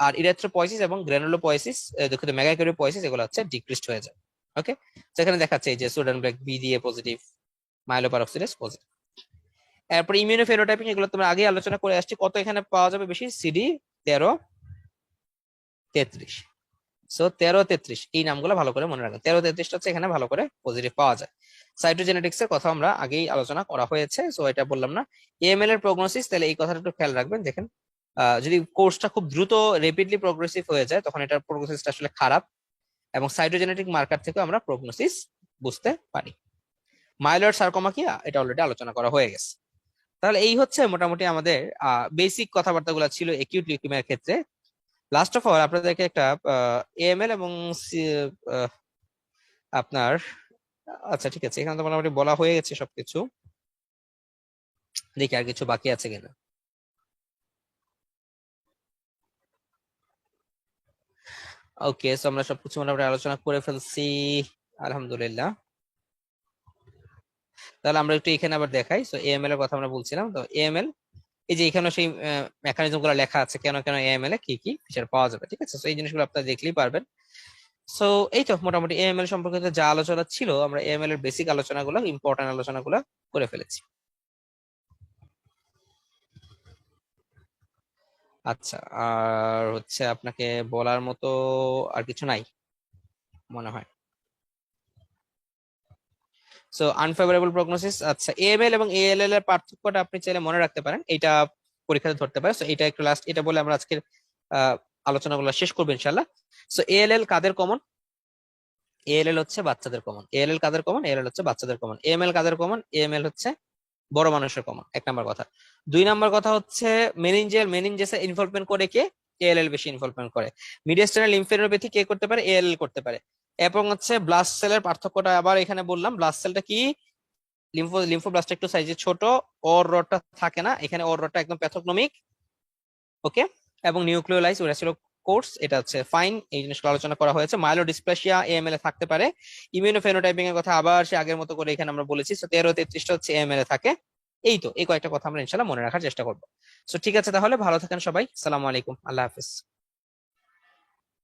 আর ইরেথ্রোপয়েসিস এবং গ্র্যানুলোপয়েসিস, দুঃখিত মেগাক্যারিওপয়েসিস, এগুলো হচ্ছে ডিক্রিজড হয়ে যায়। ওকে, সেখানে দেখাচ্ছে এই যে সুডান ব্লেক বি দিয়ে পজিটিভ, মাইলোপারঅক্সিডেজ পজিটিভ। এরপর ইমিউনোফেনোটাইপিং, এগুলো তোমরা আগে আলোচনা করে আসছি। কত এখানে পাওয়া যাবে বেশি? সিডি 13-33। সো 13-33 এই নামগুলো ভালো করে মনে রাখবেন। 13-33 হচ্ছে এখানে ভালো করে পজিটিভ পাওয়া যায়। সাইটোজেনেটিক্স এর কথা আমরা আগেই আলোচনা করা হয়েছে, সো এটা বললাম না। এএমএল এর প্রগনোসিস, তাহলে এই কথাটা একটু খেয়াল রাখবেন। দেখেন, যদি কোর্সটা খুব দ্রুত রেপিডলি প্রগ্রেসিভ হয়ে যায়, তখন এটার প্রগনোসিসটা আসলে খারাপ, এবং সাইটোজেনেটিক মার্কার থেকে আমরা প্রগনোসিস বুঝতে পারি। মাইলয়েড সার্কোমা কি, এটা অলরেডি আলোচনা করা হয়ে গেছে। তাহলে এই হচ্ছে মোটামুটি আমাদের বেসিক কথাবার্তাগুলো ছিল একিউট লিউকেমিয়ার ক্ষেত্রে। লাস্ট অফ অল আপনাদেরকে একটা এএমএল এবং আহ, আপনার, আচ্ছা ঠিক আছে, এখানে তো মোটামুটি বলা হয়ে গেছে সবকিছু। দেখি আর কিছু বাকি আছে কিনা। ওকে, সো আমরা সবকিছু মোটামুটি আলোচনা করে ফেলছি, আলহামদুলিল্লাহ। তাহলে আমরা একটু এখানে আবার দেখাই। সো এএমএল এর কথা আমরা বলছিলাম, তো এএমএল এই যে এখানে সেই মেকানিজম গুলো লেখা আছে, কেন কেন এএমএল এ কি কি ফিচার পাওয়া যাবে, ঠিক আছে। তো এই জিনিসগুলো আপনারা দেখলেই পারবেন। সো এই তো মোটামুটি এএমএল সম্পর্কিত যা আলোচনা ছিল, আমরা এএমএল এর বেসিক আলোচনাগুলো, ইম্পর্টেন্ট আলোচনাগুলো করে ফেলেছি। আচ্ছা, আর হচ্ছে আপনাকে বলার মতো আর কিছু নাই মনে হয়। সো আনফেভারেবল প্রগনোসিস, আচ্ছা এএমএল এবং এএলএল এর পার্থক্যটা আপনি চাইলে মনে রাখতে পারেন, এটা পরীক্ষাতে ধরতে পারে। সো এটা একটু লাস্ট, এটা বলে আমরা আজকের আলোচনাগুলো শেষ করবো ইনশাল্লাহ। সো এএলএল কাদের কমন? এএলএল হচ্ছে বাচ্চাদের কমন। এএলএল কাদের কমন? এএলএল হচ্ছে বাচ্চাদের কমন। এএমএল কাদের কমন? এএমএল হচ্ছে বড় মানুষের কমন, এক নাম্বার কথা। দুই নাম্বার কথা হচ্ছে মেনিনজেসে ইনভলভমেন্ট করে কে? এএলএল বেশি ইনভলভমেন্ট করে। মিডিয়াস্টাইনাল লিম্ফেনোপ্যাথি কে করতে পারে? এএলএল করতে পারে। এবং হচ্ছে ব্লাস্ট সেলের পার্থক্যটা আবার এখানে বললাম, ব্লাস্ট সেলটা কি, লিম্ফোব্লাস্ট একটু সাইজে ছোট, ওর রডটা থাকে না এখানে, ওর রডটা একদম প্যাথোগনমিক, ওকে। এবং নিউক্লিওলাইজ ওরাসিলো কোর্স, এটা হচ্ছে ফাইন। এই জিনিসগুলো আলোচনা করা হয়েছে। মাইলোডিসপ্লাসিয়া এএমএল এ থাকতে পারে। ইমিউনোফেনোটাইপিং এর কথা আবার সে আগের মতো করে এখানে আমরা বলেছি। তো 13-33টা হচ্ছে এএমএল এ থাকে। এই তো এই কয়েকটা কথা আমরা ইনশাল্লাহ মনে রাখার চেষ্টা করবো। তো ঠিক আছে, তাহলে ভালো থাকেন সবাই, সালামু আলাইকুম, আল্লাহ হাফিজ।